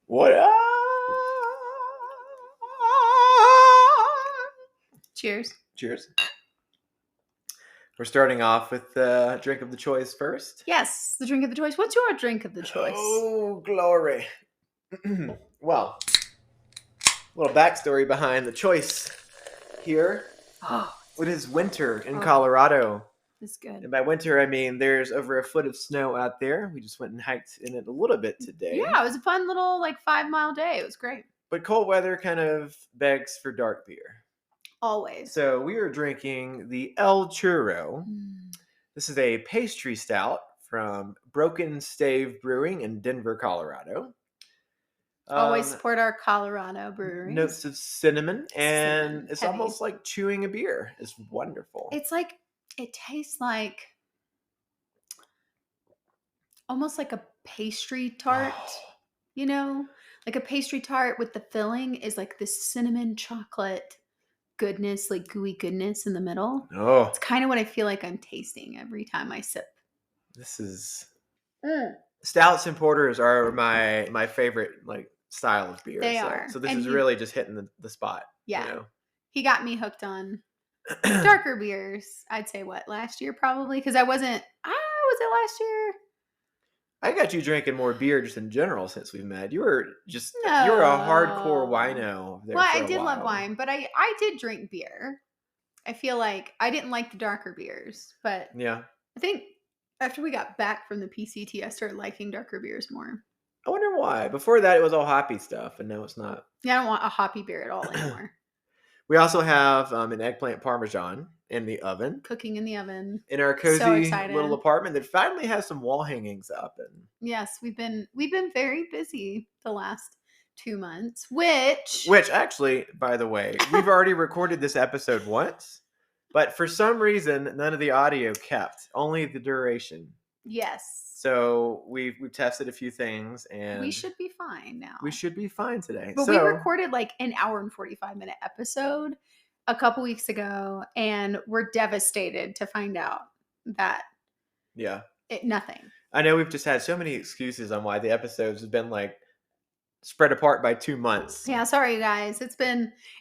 What up? Cheers. Cheers. We're starting off with the drink of the choice first. Yes, the drink of the choice. What's your drink of the choice? Oh, glory. Well, a little backstory behind the choice here. Oh, It is winter in Oh. Colorado. it's good. And by winter, I mean there's over a foot of snow out there. We just went and hiked in it a little bit today. Yeah, it was a fun little 5-mile day. It was great. But cold weather kind of begs for dark beer. Always. So we are drinking the El Churro. Mm. This is a pastry stout from Broken Stave Brewing in Denver, Colorado. Always support our Colorado breweries. Notes of cinnamon, and it's heavy. almost like chewing a beer. It's wonderful. It's like, it tastes like almost like a pastry tart, you know? Like a pastry tart with the filling is like this cinnamon chocolate goodness, like gooey goodness in the middle. Oh, It's kind of what I feel like I'm tasting every time I sip. this is stouts and porters are my favorite style of beer. They are. So this And is really just hitting the spot. Yeah. You know? He got me hooked on darker beers. I'd say last year probably, because was it last year? I got you drinking more beer just in general since we've met. You were a hardcore wino. Well, I did love wine, but I did drink beer. I feel like I didn't like the darker beers, but yeah. I think after we got back from the PCT, I started liking darker beers more. I wonder why. Before that, it was all hoppy stuff, and now it's not. Yeah, I don't want a hoppy beer at all anymore. We also have an eggplant parmesan in the oven. Cooking in the oven. In our cozy little apartment that finally has some wall hangings up. And yes, we've been very busy the last 2 months, which actually, by the way, we've already recorded this episode once, but for some reason, none of the audio kept, only the duration. Yes. So we've tested a few things, and we should be fine now. We should be fine today. But we recorded an hour and 45-minute episode a couple weeks ago, and we're devastated to find out that nothing. I know we've just had so many excuses on why the episodes have been spread apart by 2 months. Yeah, sorry guys. It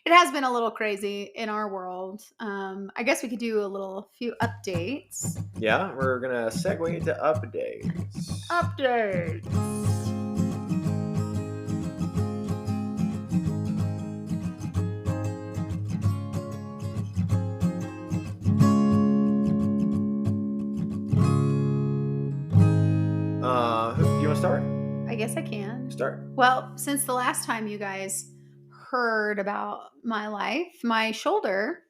has been a little crazy in our world. I guess we could do a few updates. Yeah, we're gonna segue into updates. You want to start? I guess I can. Start. Well, since the last time you guys heard about my life, my shoulder.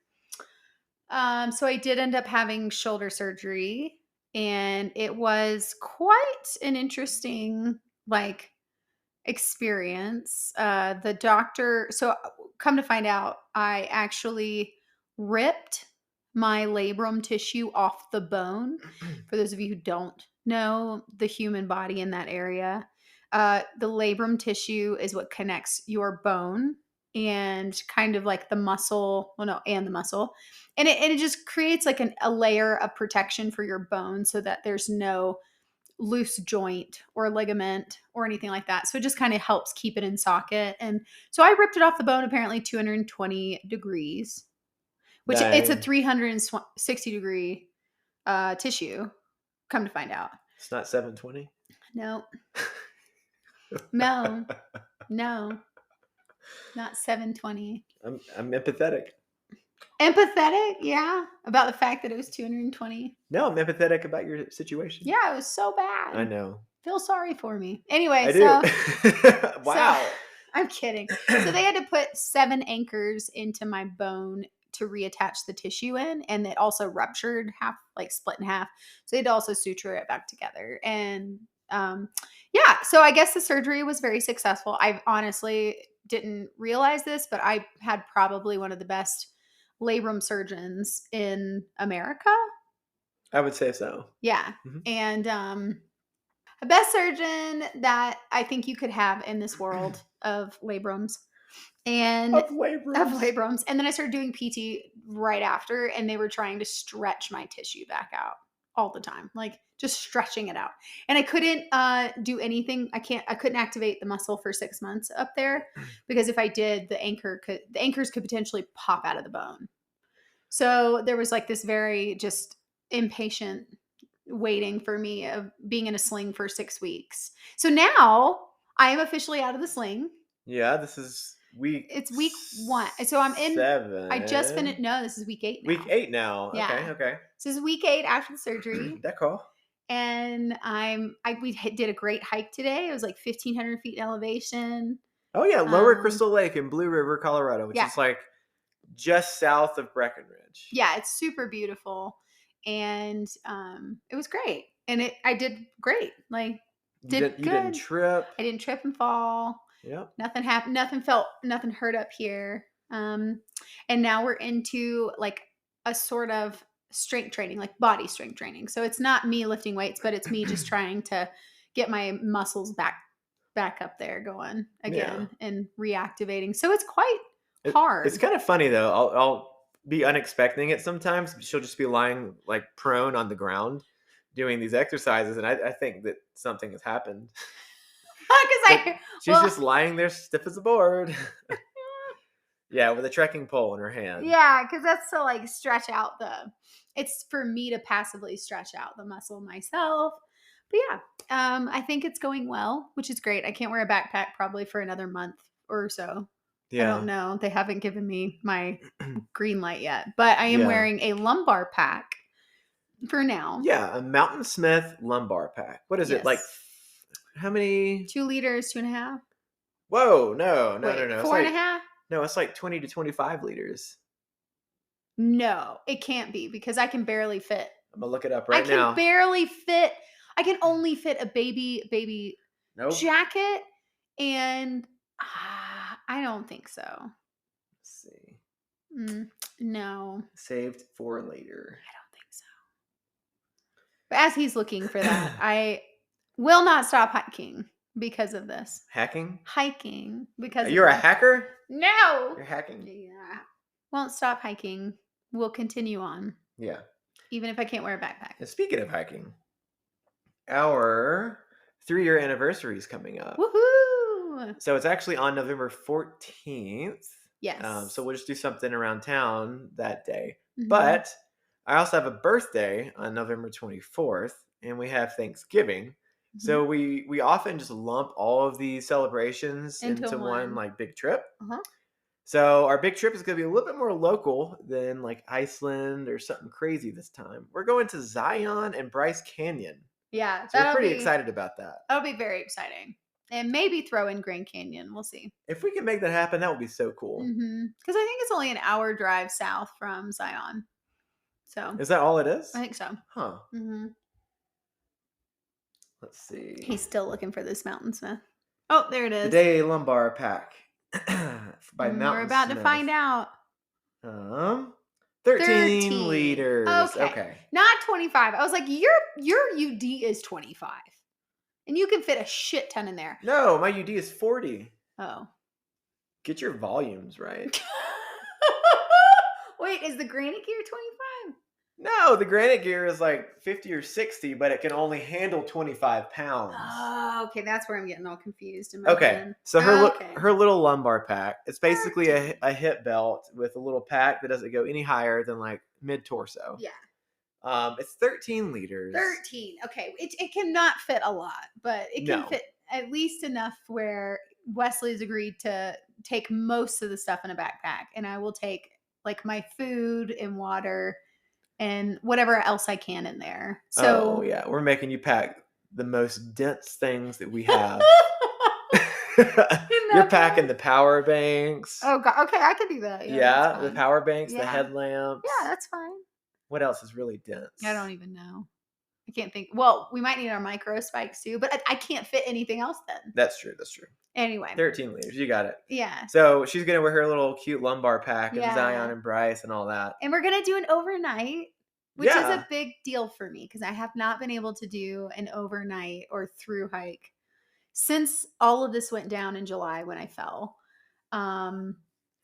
So I did end up having shoulder surgery, and it was quite an interesting experience. The doctor, so come to find out, I actually ripped my labrum tissue off the bone. For those of you who don't know the human body in that area, the labrum tissue is what connects your bone and kind of like the muscle, and the muscle. And it just creates a layer of protection for your bone so that there's no loose joint or ligament or anything like that. So it just kind of helps keep it in socket. And so I ripped it off the bone, apparently 220 degrees, which it's a 360 degree tissue, come to find out. It's not 720? No, not 720. I'm empathetic. Empathetic? Yeah. About the fact that it was 220. No, I'm empathetic about your situation. Yeah, it was so bad. I know. Feel sorry for me. Anyway, I do. Wow. So, I'm kidding. So they had to put 7 anchors into my bone to reattach the tissue in, and it also ruptured split in half. So they had to also suture it back together. And so I guess the surgery was very successful. I honestly didn't realize this, but I had probably one of the best labrum surgeons in America. I would say so. Yeah. Mm-hmm. And the best surgeon that I think you could have in this world of labrums. And of labrums. And then I started doing PT right after, and they were trying to stretch my tissue back out all the time. just stretching it out. And I couldn't do anything. I couldn't activate the muscle for 6 months up there because if I did, the anchors could potentially pop out of the bone. So there was like this very just impatient waiting for me of being in a sling for 6 weeks. So now I am officially out of the sling. Yeah, this is It's week 1. So I'm in 7. I just finished. No, this is week 8 now. Week 8 now. Yeah. Okay. So this is week 8 after the surgery. D'accord. And we did a great hike today. It was like 1,500 feet in elevation. Oh yeah, Lower Crystal Lake in Blue River, Colorado, which is like just south of Breckenridge. Yeah, it's super beautiful, and it was great. And I did great. Like You didn't trip. I didn't trip and fall. Yep. Nothing happened. Nothing hurt up here. And now we're into like a sort of strength training, like body strength training. So it's not me lifting weights, but it's me just trying to get my muscles back up there going again and reactivating. So it's quite hard. It's kind of funny though. I'll be unexpecting it sometimes. She'll just be lying like prone on the ground doing these exercises, and I think that something has happened. She's just lying there stiff as a board. Yeah, with a trekking pole in her hand. Yeah, because that's to like stretch out it's for me to passively stretch out the muscle myself. But yeah, I think it's going well, which is great. I can't wear a backpack probably for another month or so. Yeah. I don't know. They haven't given me my green light yet, but I am wearing a lumbar pack for now. Yeah, a Mountain Smith lumbar pack. What is it? Like how many? 2 liters, 2.5. Whoa, no. 4.5? No, it's like 20 to 25 liters. No, it can't be because I can barely fit. I'm gonna look it up right now. I can barely fit. I can only fit a baby jacket, and I don't think so. Let's see. No. Saved 4 later. I don't think so. But as he's looking for that, I will not stop hiking because of this. Hiking because you're a hacker? No. You're hacking? Yeah. Won't stop hiking. We'll continue on. Yeah. Even if I can't wear a backpack. And speaking of hiking, our 3-year anniversary is coming up. Woohoo! So it's actually on November 14th. Yes. So we'll just do something around town that day. Mm-hmm. But I also have a birthday on November 24th, and we have Thanksgiving. Mm-hmm. So we often just lump all of these celebrations into one like big trip. Uh-huh. So our big trip is going to be a little bit more local than like Iceland or something crazy this time. We're going to Zion and Bryce Canyon. Yeah. So we're pretty excited about that. That'll be very exciting. And maybe throw in Grand Canyon. We'll see. If we can make that happen, that would be so cool. Because I think it's only an hour drive south from Zion. So is that all it is? I think so. Huh. Mm-hmm. Let's see. He's still looking for this Mountain Smith. Oh, there it is. The Day Lumbar Pack by Mountain We're about Smith. to find out. 13 liters. Okay. Not 25. I was like, your UD is 25. And you can fit a shit ton in there. No, my UD is 40. Oh. Get your volumes right. Wait, is the Granite Gear 25? No, the Granite Gear is like 50 or 60, but it can only handle 25 pounds. Oh, okay. That's where I'm getting all confused. So her little lumbar pack, it's basically a hip belt with a little pack that doesn't go any higher than like mid-torso. Yeah. It's 13 liters. 13. Okay. It cannot fit a lot, but it can fit at least enough where Wesley's agreed to take most of the stuff in a backpack, and I will take like my food and water and whatever else I can in there. So we're making you pack the most dense things that we have. You're packing the power banks. Oh God. Okay, I can do that. Yeah, the power banks, the headlamps. Yeah, that's fine. What else is really dense? I don't even know. I can't think. Well, we might need our micro spikes too, but I can't fit anything else then. That's true. Anyway. 13 liters. You got it. Yeah. So she's going to wear her little cute lumbar pack and Zion and Bryce and all that. And we're going to do an overnight, which is a big deal for me because I have not been able to do an overnight or through hike since all of this went down in July when I fell.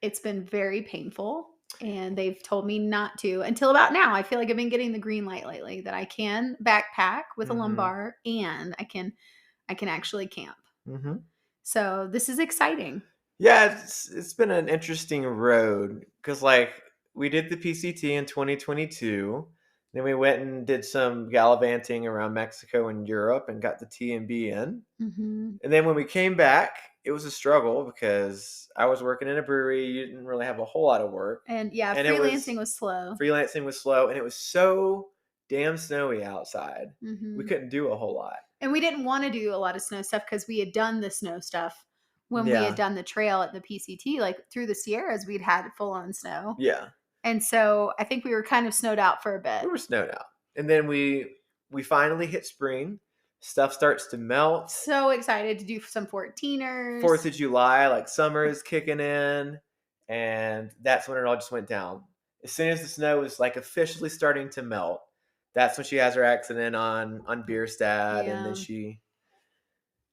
It's been very painful. And they've told me not to until about now. I feel like I've been getting the green light lately that I can backpack with a Mhm. lumbar and I can actually camp. Mhm. So this is exciting. Yeah, it's been an interesting road because like we did the PCT in 2022, then we went and did some gallivanting around Mexico and Europe and got the TMB in. Hmm. And then when we came back, it was a struggle because I was working in a brewery. You didn't really have a whole lot of work, And yeah, and it freelancing was was slow. freelancing was slow, and it was so damn snowy outside. We Hmm. couldn't do a whole lot. And we didn't want to do a lot of snow stuff because we had done the snow stuff when we had Yeah, done the trail at the PCT, like through the Sierras, we'd had full on snow. yeah. And so I think we were kind of snowed out for a bit. We were snowed out, and then we finally hit spring. Stuff starts to melt. So excited to do some 14ers. 4th of July, like summer is kicking in, and that's when it all just went down. As soon as the snow was like officially starting to melt, that's when she has her accident on Bierstadt, and then Yeah. she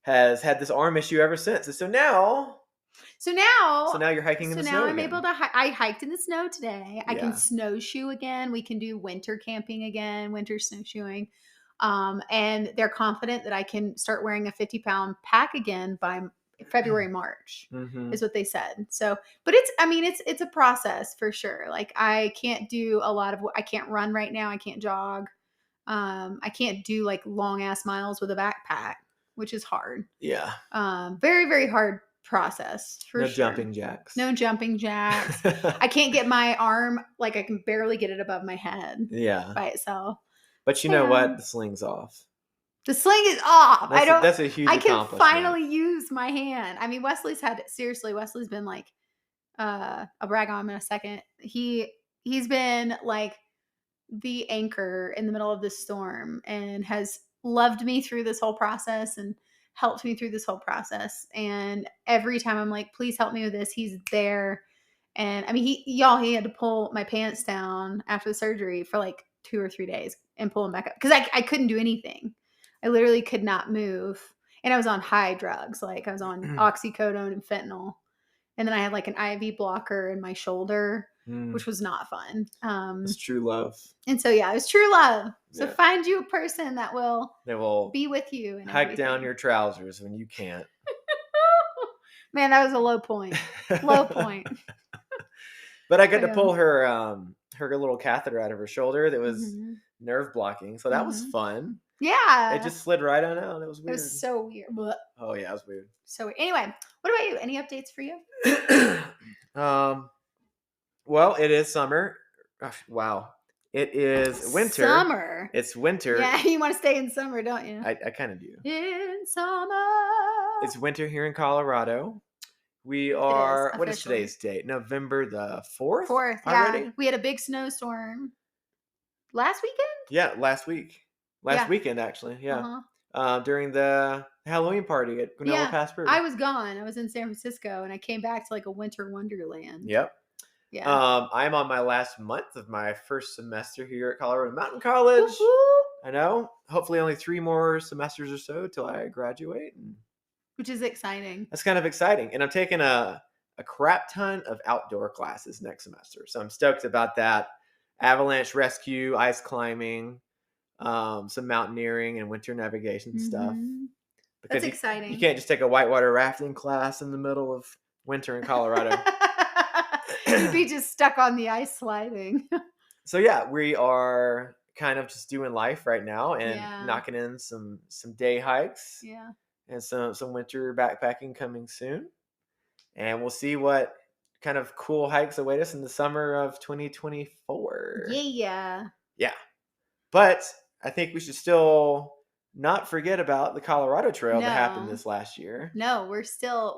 has had this arm issue ever since. And So so now, now you're hiking in so the now snow I'm able again. to. I hiked in the snow today. I can Yeah. snowshoe again. We can do winter camping again, winter snowshoeing. And they're confident that I can start wearing a 50-pound pack again by February, March, Mm-hmm. is what they said. So, but it's. I mean, it's a process for sure. Like I can't do a lot of. I can't run right now. I can't jog. I can't do like long ass miles with a backpack, which is hard. Yeah. Very, very hard process for No sure. jumping jacks. No jumping jacks. I can't get my arm, like I can barely get it above my head Yeah. by itself. But you So know yeah. what? The sling's off. The sling is off. That's a huge I can accomplishment. finally use my hand. I mean, Wesley's been like, I'll brag on him in a second. He's been like the anchor in the middle of this storm and has loved me through this whole process and helped me through this whole process. And every time I'm like, please help me with this, he's there. And I mean, he had to pull my pants down after the surgery for like 2 or 3 days and pull them back up because I couldn't do anything. I literally could not move. And I was on high drugs. Like I was on oxycodone and fentanyl. And then I had like an IV blocker in my shoulder, Mm, which was not fun. it's true love. And so, yeah, it was true love. So Yeah. find you a person that will They will be with you and hike down everything. your trousers when you can't. Man, that was a low point. Low point. But I got to Yeah. pull her little catheter out of her shoulder that was Mhm. nerve blocking. So that was Mhm. fun. Yeah. It just slid right on out. It was It weird. was so weird. Blech. Oh yeah, it was weird. So anyway, what about you? Any updates for you? Well, it is summer. Wow. It is winter. Summer. It's winter. Yeah, you want to stay in summer, don't you? I kind of do. In summer. It's winter here in Colorado. We It is are, what is officially. today's date? November the 4th? 4th, Already? yeah. We had a big snowstorm last weekend. Yeah, last week. Last Yeah. weekend, actually. Yeah. Uh-huh. During the Halloween party at Guanella Yeah, Pass Brewery. I was gone. I was in San Francisco, and I came back to like a winter wonderland. Yep. Yeah. I'm on my last month of my first semester here at Colorado Mountain College. Woo-hoo. I know. Hopefully, only 3 more semesters or so till I graduate. And Which is exciting. that's kind of exciting. And I'm taking a crap ton of outdoor classes next semester, so I'm stoked about that. Avalanche rescue, ice climbing, some mountaineering and winter navigation stuff. Mhm. Because That's exciting. you can't just take a whitewater rafting class in the middle of winter in Colorado. You'd be just stuck on the ice sliding. So yeah, we are kind of just doing life right now and Yeah. knocking in some day hikes Yeah. and some winter backpacking coming soon. And we'll see what kind of cool hikes await us in the summer of 2024. Yeah. Yeah. But I think we should still not forget about the Colorado Trail that happened No. this last year. No,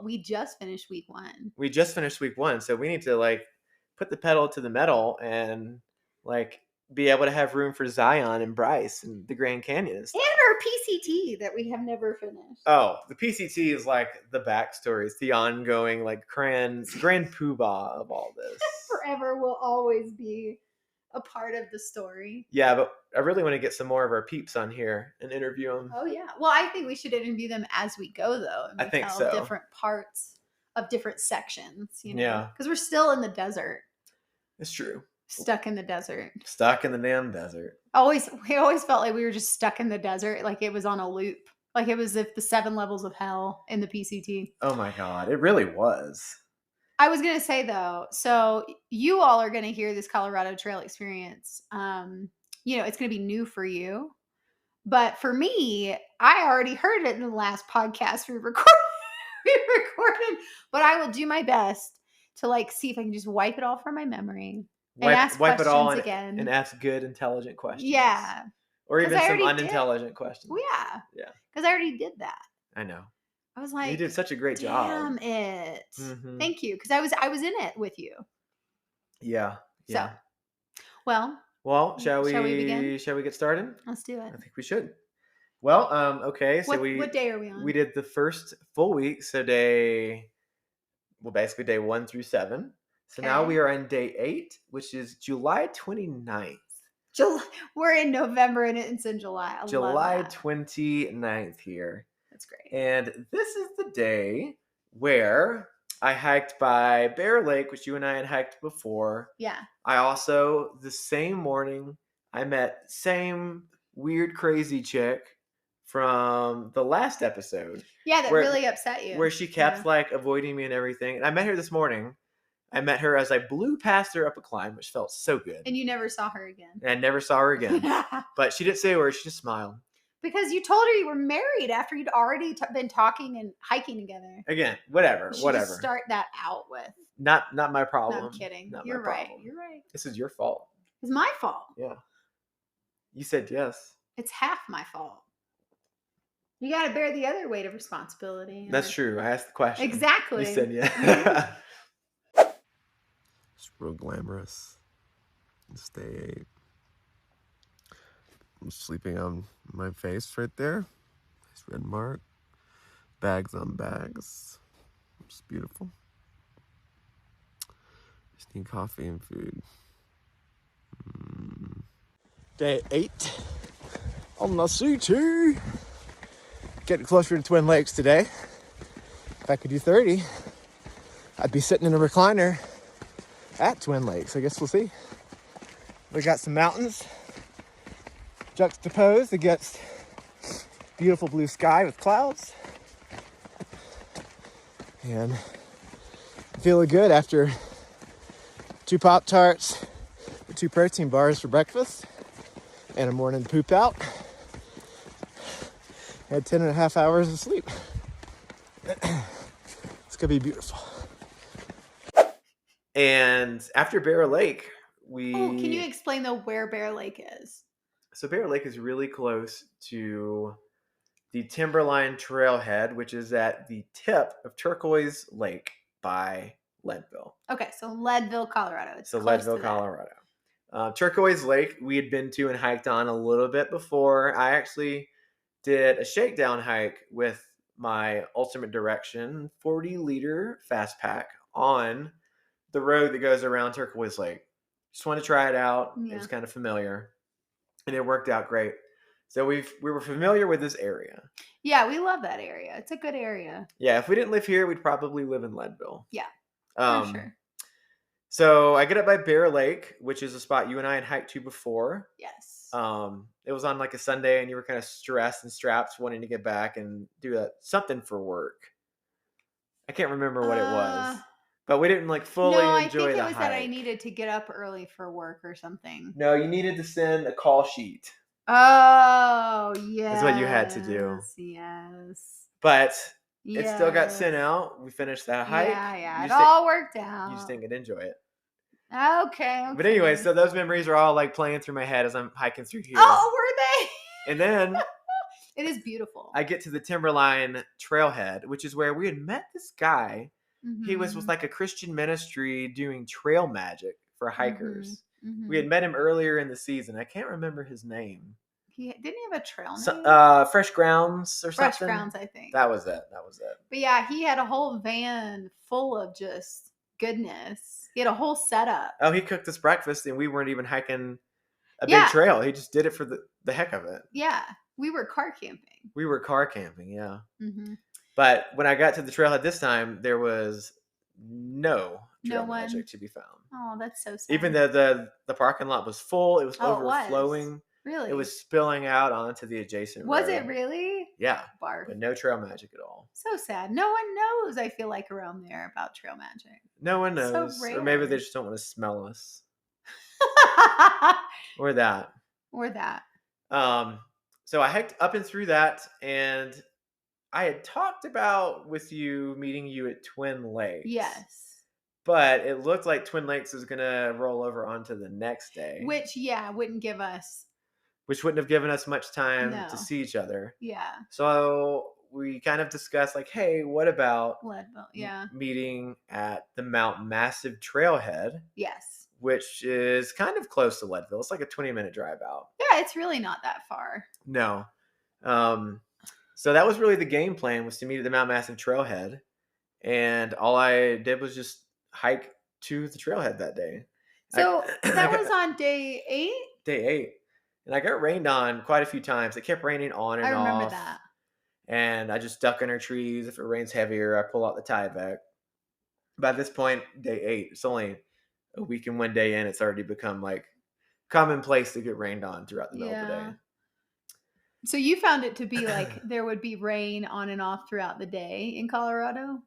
we just finished week 1. We just finished week 1, so we need to like put the pedal to the metal and like be able to have room for Zion and Bryce and the Grand Canyon and stuff. And our PCT that we have never finished. Oh, the PCT is like the backstory. It's the ongoing like grand poobah of all this. Forever will always be a part of the story. Yeah, but I really want to get some more of our peeps on here and interview them. Oh yeah. Well, I think we should interview them as we go, though. And I think tell so. Different parts of different sections, you know. Yeah. Because we're still in the desert. It's true. Stuck in the desert. Stuck in the damn desert. We always felt like we were just stuck in the desert, like it was on a loop. Like it was if the 7 levels of hell in the PCT. Oh my God, it really was. I was gonna say though, so you all are gonna hear this Colorado Trail experience. It's gonna be new for you. But for me, I already heard it in the last podcast we recorded, but I will do my best to like see if I can just wipe it all from my memory and ask Wipe it all questions again. and ask good, intelligent questions. Yeah. Or 'Cause even I some already did. unintelligent questions. Well, yeah. Yeah. Because I already did that. I know. I was You like, did such a great job. damn it. Mhm. Thank you. Because I was in it with you. Yeah. Yeah. So, well, Shall we begin? Shall we get started? Let's do it. I think we should. Well, okay. So What day are we on? We did the first full week, so basically day 1 through 7. So now we are on day 8, which is July 29th. We're in November and it's in July. July 29th here. That's great. And this is the day where I hiked by Bear Lake, which you and I had hiked before. Yeah. I also, the same morning, I met same weird, crazy chick from the last episode. Yeah, that really upset you. Where she kept like avoiding me and everything. And I met her this morning. I met her as I blew past her up a climb, which felt so good. And you never saw her again. And I never saw her again. But she didn't say a word. She just smiled. Because you told her you were married after you'd already been talking and hiking together. Again, whatever. Just start that out with. Not my problem. No, I'm kidding. Not You're my right. problem. You're right. This is your fault. It's my fault. Yeah. You said yes. It's half my fault. You got to bear the other weight of responsibility. That's true. I asked the question. Exactly. You said yeah. It's real glamorous. It's day 8. I'm sleeping on my face right there. Nice red mark. Bags on bags. It's beautiful. Just need coffee and food. Day 8 on the CT. Getting closer to Twin Lakes today. If I could do 30, I'd be sitting in a recliner at Twin Lakes. I guess we'll see. We got some mountains juxtaposed against beautiful blue sky with clouds. And feeling good after 2 Pop-Tarts, 2 protein bars for breakfast, and a morning poop out. Had 10.5 hours of sleep. It's gonna be beautiful. And after Bear Lake, can you explain though where Bear Lake is? So Bear Lake is really close to the Timberline Trailhead, which is at the tip of Turquoise Lake by Leadville. Okay, so Leadville, Colorado. Leadville, Colorado. Turquoise Lake, we had been to and hiked on a little bit before. I actually did a shakedown hike with my Ultimate Direction 40-liter fast pack on the road that goes around Turquoise Lake. Just wanted to try it out. Yeah. It was kind of familiar, and it worked out great. So we were familiar with this area. Yeah, we love that area. It's a good area. Yeah, if we didn't live here, we'd probably live in Leadville. Yeah, for sure. So I get up by Bear Lake, which is a spot you and I had hiked to before. Yes. It was on like a Sunday, and you were kind of stressed and strapped, wanting to get back and do something for work. I can't remember what it was, but we didn't like fully enjoy the hike. No, I think it was that I needed to get up early for work or something. No, you needed to send a call sheet. Oh, yes. That's what you had to do. Yes. But it still got sent out. We finished that hike. Yeah. It all worked out. You just didn't get to enjoy it. Okay. But anyway, so those memories are all like playing through my head as I'm hiking through here. Oh, were they? And then it is beautiful. I get to the Timberline Trailhead, which is where we had met this guy. Mm-hmm. He was with like a Christian ministry doing trail magic for hikers. Mm-hmm. We had met him earlier in the season. I can't remember his name. Didn't he have a trail name? Fresh Grounds or something? Fresh Grounds, I think. That was it. But yeah, he had a whole van full of just goodness. He had a whole setup. Oh, he cooked us breakfast, and we weren't even hiking a big trail. He just did it for the heck of it. Yeah. We were car camping. Yeah. Mm-hmm. But when I got to the trailhead this time, there was no trail magic to be found. Oh, that's so Even sad. though the parking lot was full, it was Oh, it was. overflowing. It Really? was spilling out onto the adjacent Was it road. really? Yeah, Barf. but no trail magic at all. So sad. No one knows, I feel like, around there about trail magic. No one It's so knows, or maybe they rare. just don't want to smell us, or that. Or that. Um, so I hiked up and through that, and I had talked about with you meeting you at Twin Lakes, Yes. but it looked like Twin Lakes was gonna roll over onto the next day, Which, yeah, wouldn't give us. which wouldn't have given us much time to No. see each other. Yeah. So we kind of discussed, like, hey, what about Leadville. Yeah. meeting at the Mount Massive Trailhead, Yes. which is kind of close to Leadville. It's like a 20-minute drive out. Yeah, it's really not that far. No. So that was really the game plan, was to meet at the Mount Massive Trailhead. And all I did was just hike to the trailhead that day. So I that got- was on day 8? day 8. And I got rained on quite a few times. It kept raining on and I remember off. that. And I just duck under trees. If it rains heavier, I pull out the Tyvek. By this point, day 8, it's only a week and 1 day in. It's already become like commonplace to get rained on throughout the middle of the day. So you found it to be like there would be rain on and off throughout the day in Colorado?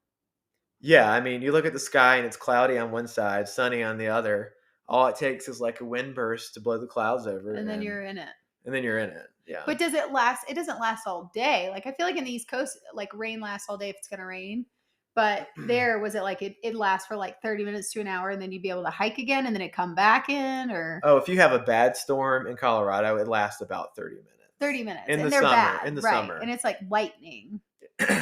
Yeah, I mean, you look at the sky and it's cloudy on one side, sunny on the other. All it takes is like a wind burst to blow the clouds over, And then you're in it. and then you're in it. Yeah. But does it last? It doesn't last all day. Like I feel like in the East Coast, like rain lasts all day if it's gonna rain. But there, was it like it lasts for like 30 minutes to an hour and then you'd be able to hike again and then it come back in, or Oh, if you have a bad storm in Colorado, it lasts about 30 minutes. 30 minutes. In and the they're summer. bad. In the right. summer. And it's like lightning.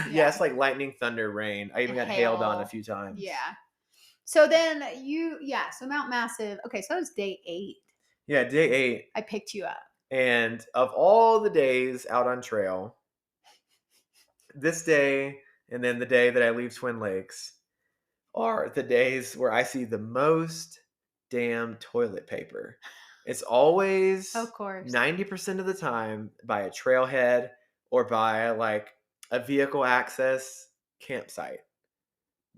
Yeah, it's like lightning, thunder, rain. I even got hailed on a few times. Yeah. So then so Mount Massive. Okay, so that was day 8. Yeah, day 8. I picked you up. And of all the days out on trail, this day and then the day that I leave Twin Lakes are the days where I see the most damn toilet paper. It's always, Of course, 90% of the time, by a trailhead or by like a vehicle access campsite.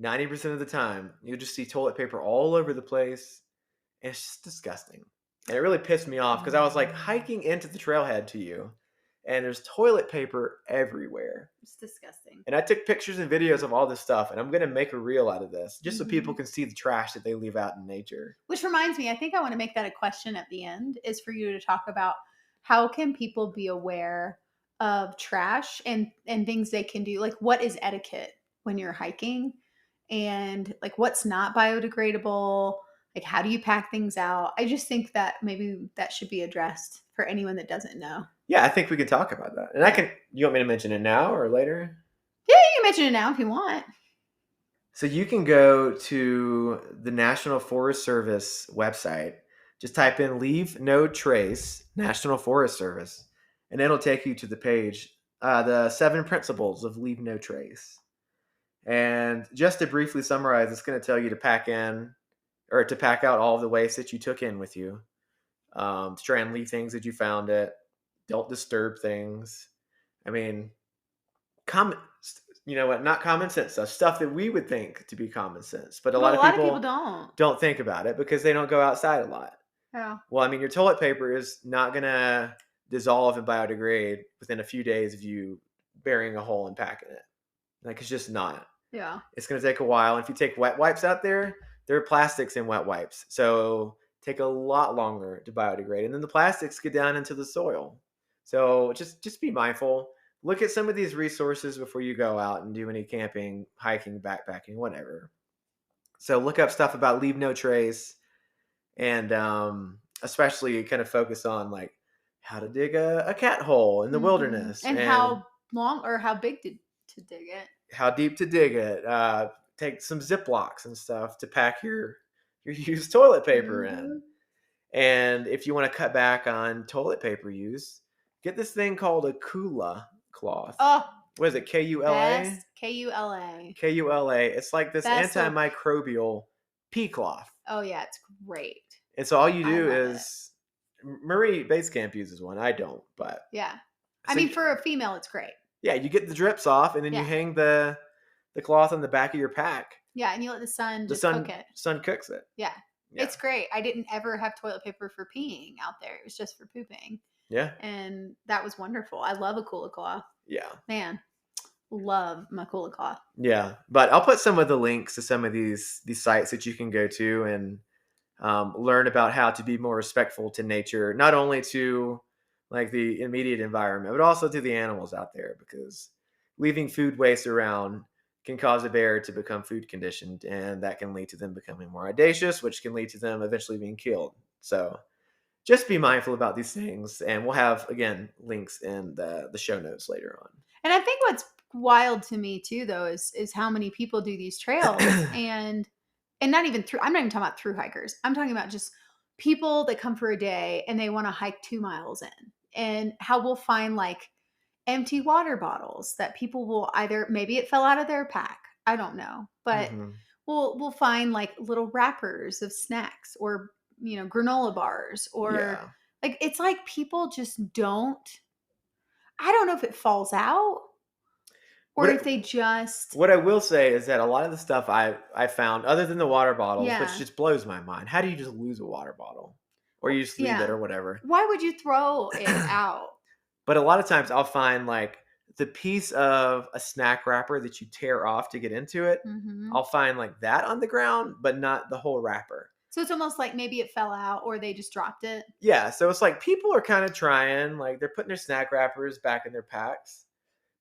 90% of the time, you just see toilet paper all over the place. And it's just disgusting. And it really pissed me off because I was like hiking into the trailhead to you, and there's toilet paper everywhere. It's disgusting. And I took pictures and videos of all this stuff, and I'm going to make a reel out of this just so people can see the trash that they leave out in nature. Which reminds me, I think I want to make that a question at the end, is for you to talk about how can people be aware of trash and things they can do. Like, what is etiquette when you're hiking, and like what's not biodegradable? Like, how do you pack things out? I just think that maybe that should be addressed for anyone that doesn't know. Yeah, I think we can talk about that. And you want me to mention it now or later? Yeah, you can mention it now if you want. So you can go to the National Forest Service website. Just type in "Leave No Trace," National Forest Service, and it'll take you to the page, the 7 principles of Leave No Trace. And just to briefly summarize, it's going to tell you to pack out all of the waste that you took in with you, to try and leave things that you found it. Don't disturb things. I mean, not common sense stuff that we would think to be common sense, but a lot of people don't think about it because they don't go outside a lot. Yeah. Well, I mean, your toilet paper is not going to dissolve and biodegrade within a few days of you burying a hole and packing it. Like, it's just not. Yeah. It's going to take a while. And if you take wet wipes out there are plastics in wet wipes. So take a lot longer to biodegrade. And then the plastics get down into the soil. So just be mindful. Look at some of these resources before you go out and do any camping, hiking, backpacking, whatever. So look up stuff about Leave No Trace, and especially kind of focus on like how to dig a cat hole in the wilderness. And how long or how big to dig it. How deep to dig it. Take some Ziplocs and stuff to pack your used toilet paper in. And if you want to cut back on toilet paper use, get this thing called a Kula cloth. Oh, what is it? Kula? Kula. Kula. It's like this antimicrobial pea cloth. Oh yeah, it's great. And so all you do is Marie Basecamp uses one. I don't, but yeah. I mean, for a female, it's great. Yeah, you get the drips off, and then you hang the cloth on the back of your pack. Yeah, and you let the sun cook it. Sun cooks it. Yeah. Yeah. It's great. I didn't ever have toilet paper for peeing out there. It was just for pooping. Yeah. And that was wonderful. I love a Kula Claw. Yeah. Man, love my Kula Claw. Yeah. But I'll put some of the links to some of these sites that you can go to and learn about how to be more respectful to nature, not only to like the immediate environment, but also to the animals out there, because leaving food waste around can cause a bear to become food conditioned, and that can lead to them becoming more audacious, which can lead to them eventually being killed. So just be mindful about these things, and we'll have again links in the show notes later And I think what's wild to me too, though, is how many people do these trails, on. and not even through. I'm not even talking about through hikers. I'm talking about just people that come for a day and they want to hike 2 miles in, and how we'll find like empty water bottles that people will either maybe it fell out of their pack. I don't know, but Hmm. we'll find like little wrappers of snacks or granola bars or Yeah. like it's like people just don't. I don't know if it falls out or if What they just what I will say is that a lot of the stuff I found, other than the water bottles, which yeah. just blows my mind. How do you just lose a water bottle, or you just leave it, Yeah. or whatever? Why would you throw it out? But a lot of times, I'll find like the piece of a snack wrapper that you tear off to get into it. Mhm. I'll find like that on the ground, but not the whole wrapper. So it's almost like maybe it fell out or they just dropped it. Yeah, so it's like people are kind of trying, like they're putting their snack wrappers back in their packs,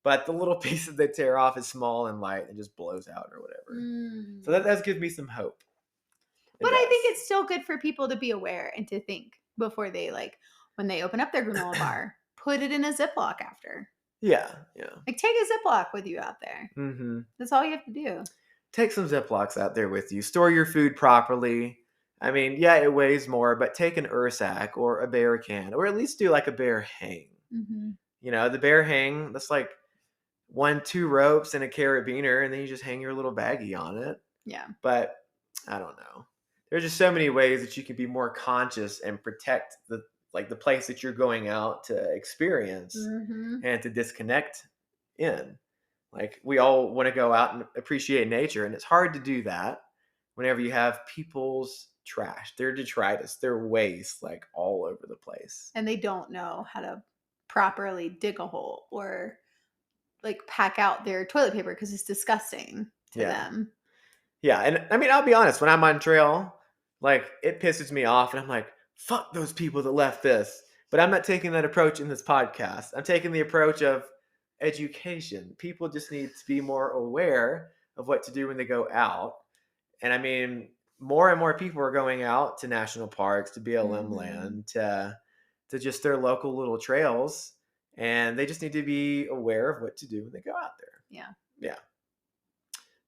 but the little piece that they tear off is small and light and just blows out or whatever. So that Mm. does give me some hope. But It I think does. it's still good for people to be aware and to think before they like when they open up their granola bar, put it in a Ziploc after. Yeah, yeah. Like take a Ziploc with you out there. Hmm. That's all you have to do. Take some Ziplocs out there with you. Store your food properly. I mean, yeah, it weighs more, but take an Ursack or a bear can, or at least do like a bear hang. Mhm. The bear hang, that's like 2 ropes and a carabiner, and then you just hang your little baggie on it. Yeah. But I don't know. There's just so many ways that you can be more conscious and protect the place that you're going out to experience Mhm. and to disconnect in. Like we all want to go out and appreciate nature, and it's hard to do that whenever you have people's trash, their detritus, their waste like all over the place. And they don't know how to properly dig a hole or like pack out their toilet paper because it's disgusting to Yeah. them. Yeah, and I mean, I'll be honest, when I'm on trail, like it pisses me off and I'm like, fuck those people that left this. But I'm not taking that approach in this podcast. I'm taking the approach of education. People just need to be more aware of what to do when they go out. And I mean, more and more people are going out to national parks, to BLM Mhm. land, to just their local little trails, and they just need to be aware of what to do when they go out there. Yeah. Yeah.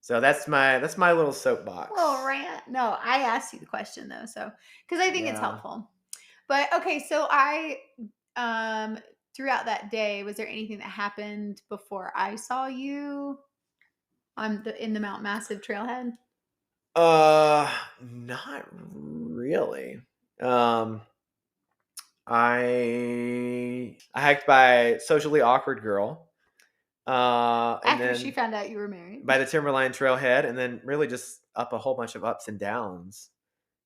So that's my little soapbox. Little rant. No, I asked you the question though, so because I think it's Yeah. helpful. But okay, so I throughout that day, was there anything that happened before I saw you on the in the Mount Massive trailhead? Not really. Um, I hiked by Socially Awkward Girl, and After she then found out you were married. by the Timberline Trailhead, and then really just up a whole bunch of ups and downs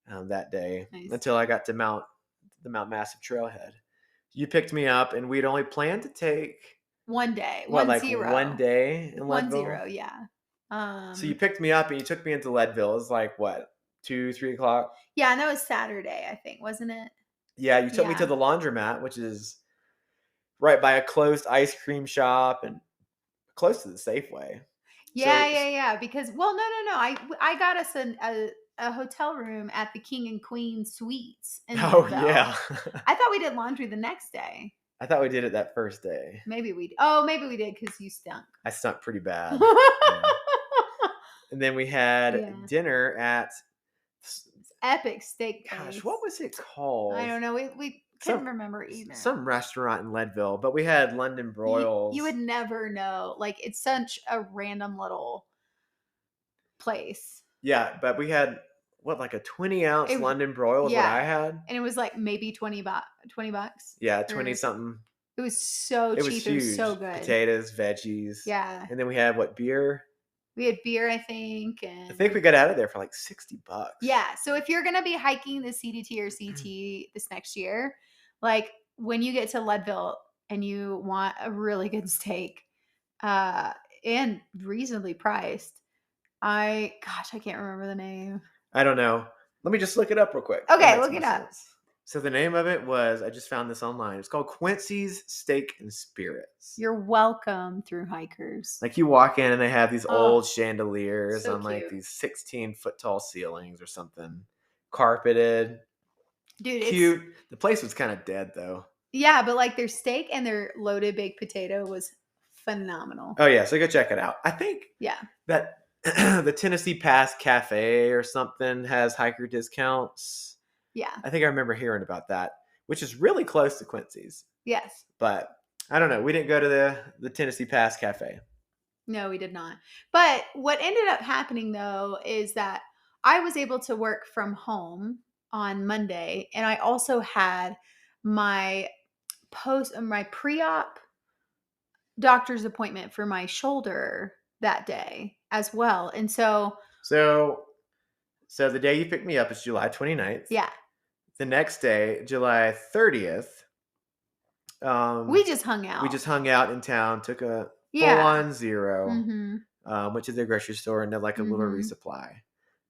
that day Nice. until I got to the Mount Massive Trailhead. You picked me up, and we'd only planned to take One day, what, one like one zero, day in one Leadville. zero, yeah. So you picked me up and you took me into Leadville. It was like what, 2, 3 o'clock? Yeah, and that was Saturday, I think, wasn't it? Yeah, you took me to Yeah. the laundromat, which is right by a closed ice cream shop and close to the Safeway. Yeah, So, yeah, yeah. Because well, no. I got us a hotel room at the King and Queen Suites in oh Leadville. yeah, I thought we did laundry the next day. I thought we did it that first day. Maybe we did because you stunk. I stunk pretty bad. Yeah. And then we had Yeah. dinner at, It's epic steak gosh, place. what was it I called? don't know. We couldn't Some remember either. some restaurant in Leadville, but we had London You would broils. never know. Like it's such a random little place. Yeah, but we had what, like a 20-ounce It London broil is what yeah. I had. And it was like maybe 20 bucks. Yeah, Or 20 something. it was so It was cheap. It was so huge. good. Potatoes, veggies. Yeah. And then we had what, beer? We had beer, I think. I think we got out of there for like $60. Yeah. So if you're going to be hiking the CDT or CT this next year, like when you get to Leadville and you want a really good steak and reasonably priced, I can't remember the name. I don't know. Let me just look it up real quick. Okay, look it up. So the name of it was, I just found this online. It's called Quincy's Steak and Spirits. You're welcome through hikers. Like you walk in and they have these old chandeliers so on like cute. these 16-foot tall ceilings or something. Carpeted. Dude, cute. The place was kind of dead though. Yeah, but like their steak and their loaded baked potato was phenomenal. Oh yeah, so go check it out. I think that the Tennessee Pass Cafe or something has hiker discounts. Yeah. I think I remember hearing about that, which is really close to Quincy's. Yes. But I don't know. We didn't go to the Tennessee Pass Cafe. No, we did not. But what ended up happening though is that I was able to work from home on Monday, and I also had my pre-op doctor's appointment for my shoulder that day as well. And so the day you picked me up is July 29th. Yeah. The next day, July 30th, we just hung out. We just hung out in town, took a full-on zero, went to the grocery store and did like a little resupply.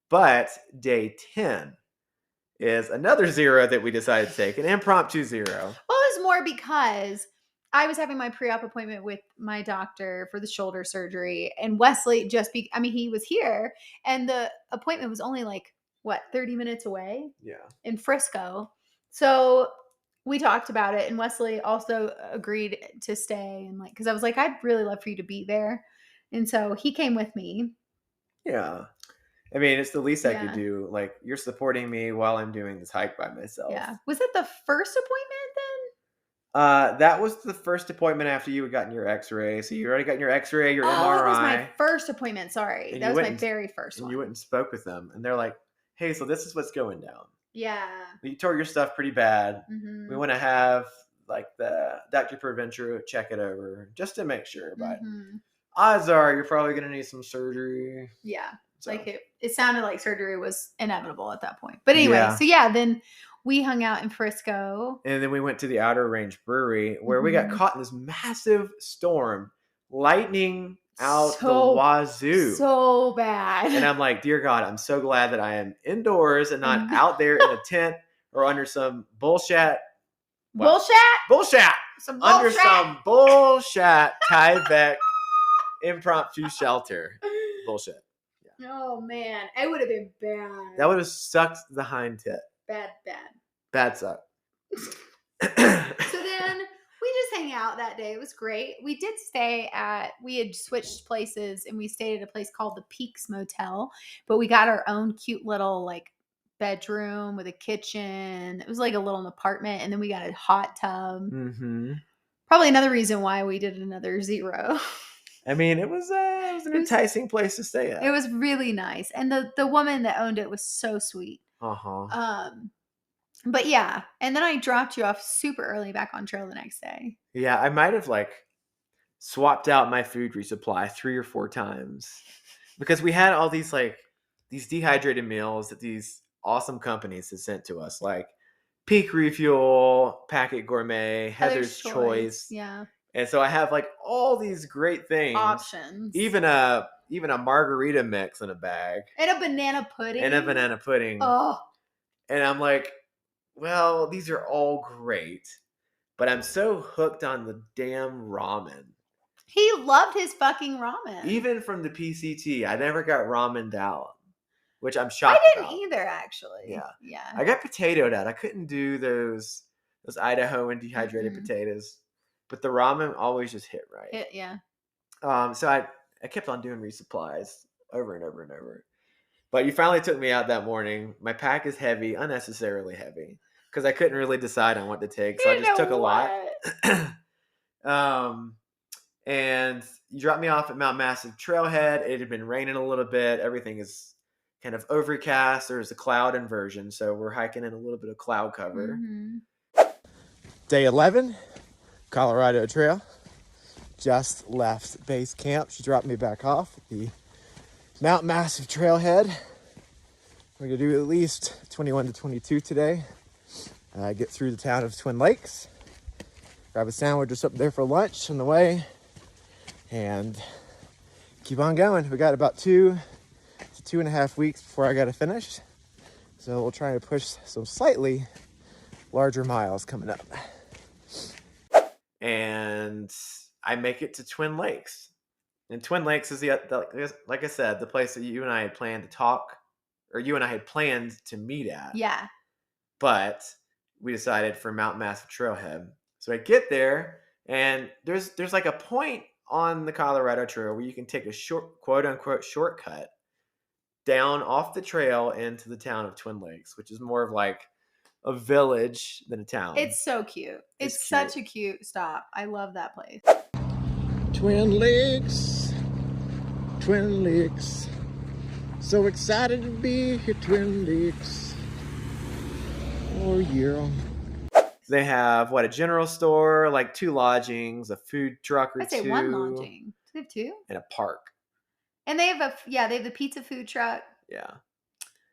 But day 10 is another zero that we decided to take, an impromptu zero. Well, it was more because I was having my pre-op appointment with my doctor for the shoulder surgery, and Wesley he was here, and the appointment was only like 30 minutes away. Yeah. In Frisco. So we talked about it, and Wesley also agreed to stay, and because I was like, I'd really love for you to be there, and so he came with me. Yeah. I mean, it's the least I could do. Like, you're supporting me while I'm doing this hike by myself. Yeah. Was that the first appointment then? That was the first appointment after you had gotten your x-ray. So you already got your x-ray, your MRI. That was my first appointment. Sorry. That was my very first one. You went and spoke with them, and they're like, hey, so this is what's going down. Yeah. You tore your stuff pretty bad. We want to have like the Dr. Provencher check it over just to make sure. But odds are you're probably going to need some surgery. Yeah. So. Like it sounded like surgery was inevitable at that point. But anyway, then we hung out in Frisco. And then we went to the Outer Range Brewery where we got caught in this massive storm, lightning out the wazoo. So bad. And I'm like, dear God, I'm so glad that I am indoors and not out there in a tent or under some bullshit. Bullshit? Some under some bullshit Tyvek impromptu shelter. Bullshit. Yeah. Oh man, it would have been bad. That would have sucked the hind tit. Bad suck. So then we just hang out that day. It was great. We had switched places, and we stayed at a place called the Peaks Motel, but we got our own cute little bedroom with a kitchen. It was like a little apartment, and then we got a hot tub. Probably another reason why we did another zero. I mean, it was an enticing place to stay at. It was really nice, and the woman that owned it was so sweet. But yeah, and then I dropped you off super early back on trail the next day. Yeah, I might have swapped out my food resupply 3 or 4 times because we had all these these dehydrated meals that these awesome companies had sent to us, like Peak Refuel, Packet Gourmet, Heather's Choice. Yeah. And so I have all these great things. Options. Even a margarita mix in a bag. And a banana pudding. Oh. And I'm like, well, these are all great, but I'm so hooked on the damn ramen. He loved his fucking ramen. Even from the PCT, I never got ramen down, which I'm shocked about. I didn't either, actually. Yeah. I got potatoed out. I couldn't do those Idahoan dehydrated potatoes, but the ramen always just hit right. Yeah. So I kept on doing resupplies over and over and over. But you finally took me out that morning. My pack is heavy, unnecessarily heavy, because I couldn't really decide on what to take. So I just took a lot. And you dropped me off at Mount Massive Trailhead. It had been raining a little bit. Everything is kind of overcast. There's a cloud inversion. So we're hiking in a little bit of cloud cover. Day 11, Colorado Trail. Just left base camp. She dropped me back off at the Mount Massive Trailhead. We're going to do at least 21 to 22 today. Get through the town of Twin Lakes. Grab a sandwich just up there for lunch on the way. And keep on going. We got about 2 to 2.5 weeks before I got to finish. So we'll try to push some slightly larger miles coming up. And I make it to Twin Lakes. And Twin Lakes is like I said, the place that you and I had planned to talk, or you and I had planned to meet at. Yeah. But we decided for Mount Massive Trailhead. So I get there, and there's like a point on the Colorado Trail where you can take a short, quote unquote, shortcut down off the trail into the town of Twin Lakes, which is more of like a village than a town. It's so cute. It's such a cute stop. I love that place. Twin Lakes. Twin Lakes. So excited to be here, Twin Lakes. Oh, yeah. They have, a general store, like 2 lodgings, a food truck or 2. I'd say 1 lodging. Do they have 2? And a park. And they have they have the pizza food truck. Yeah.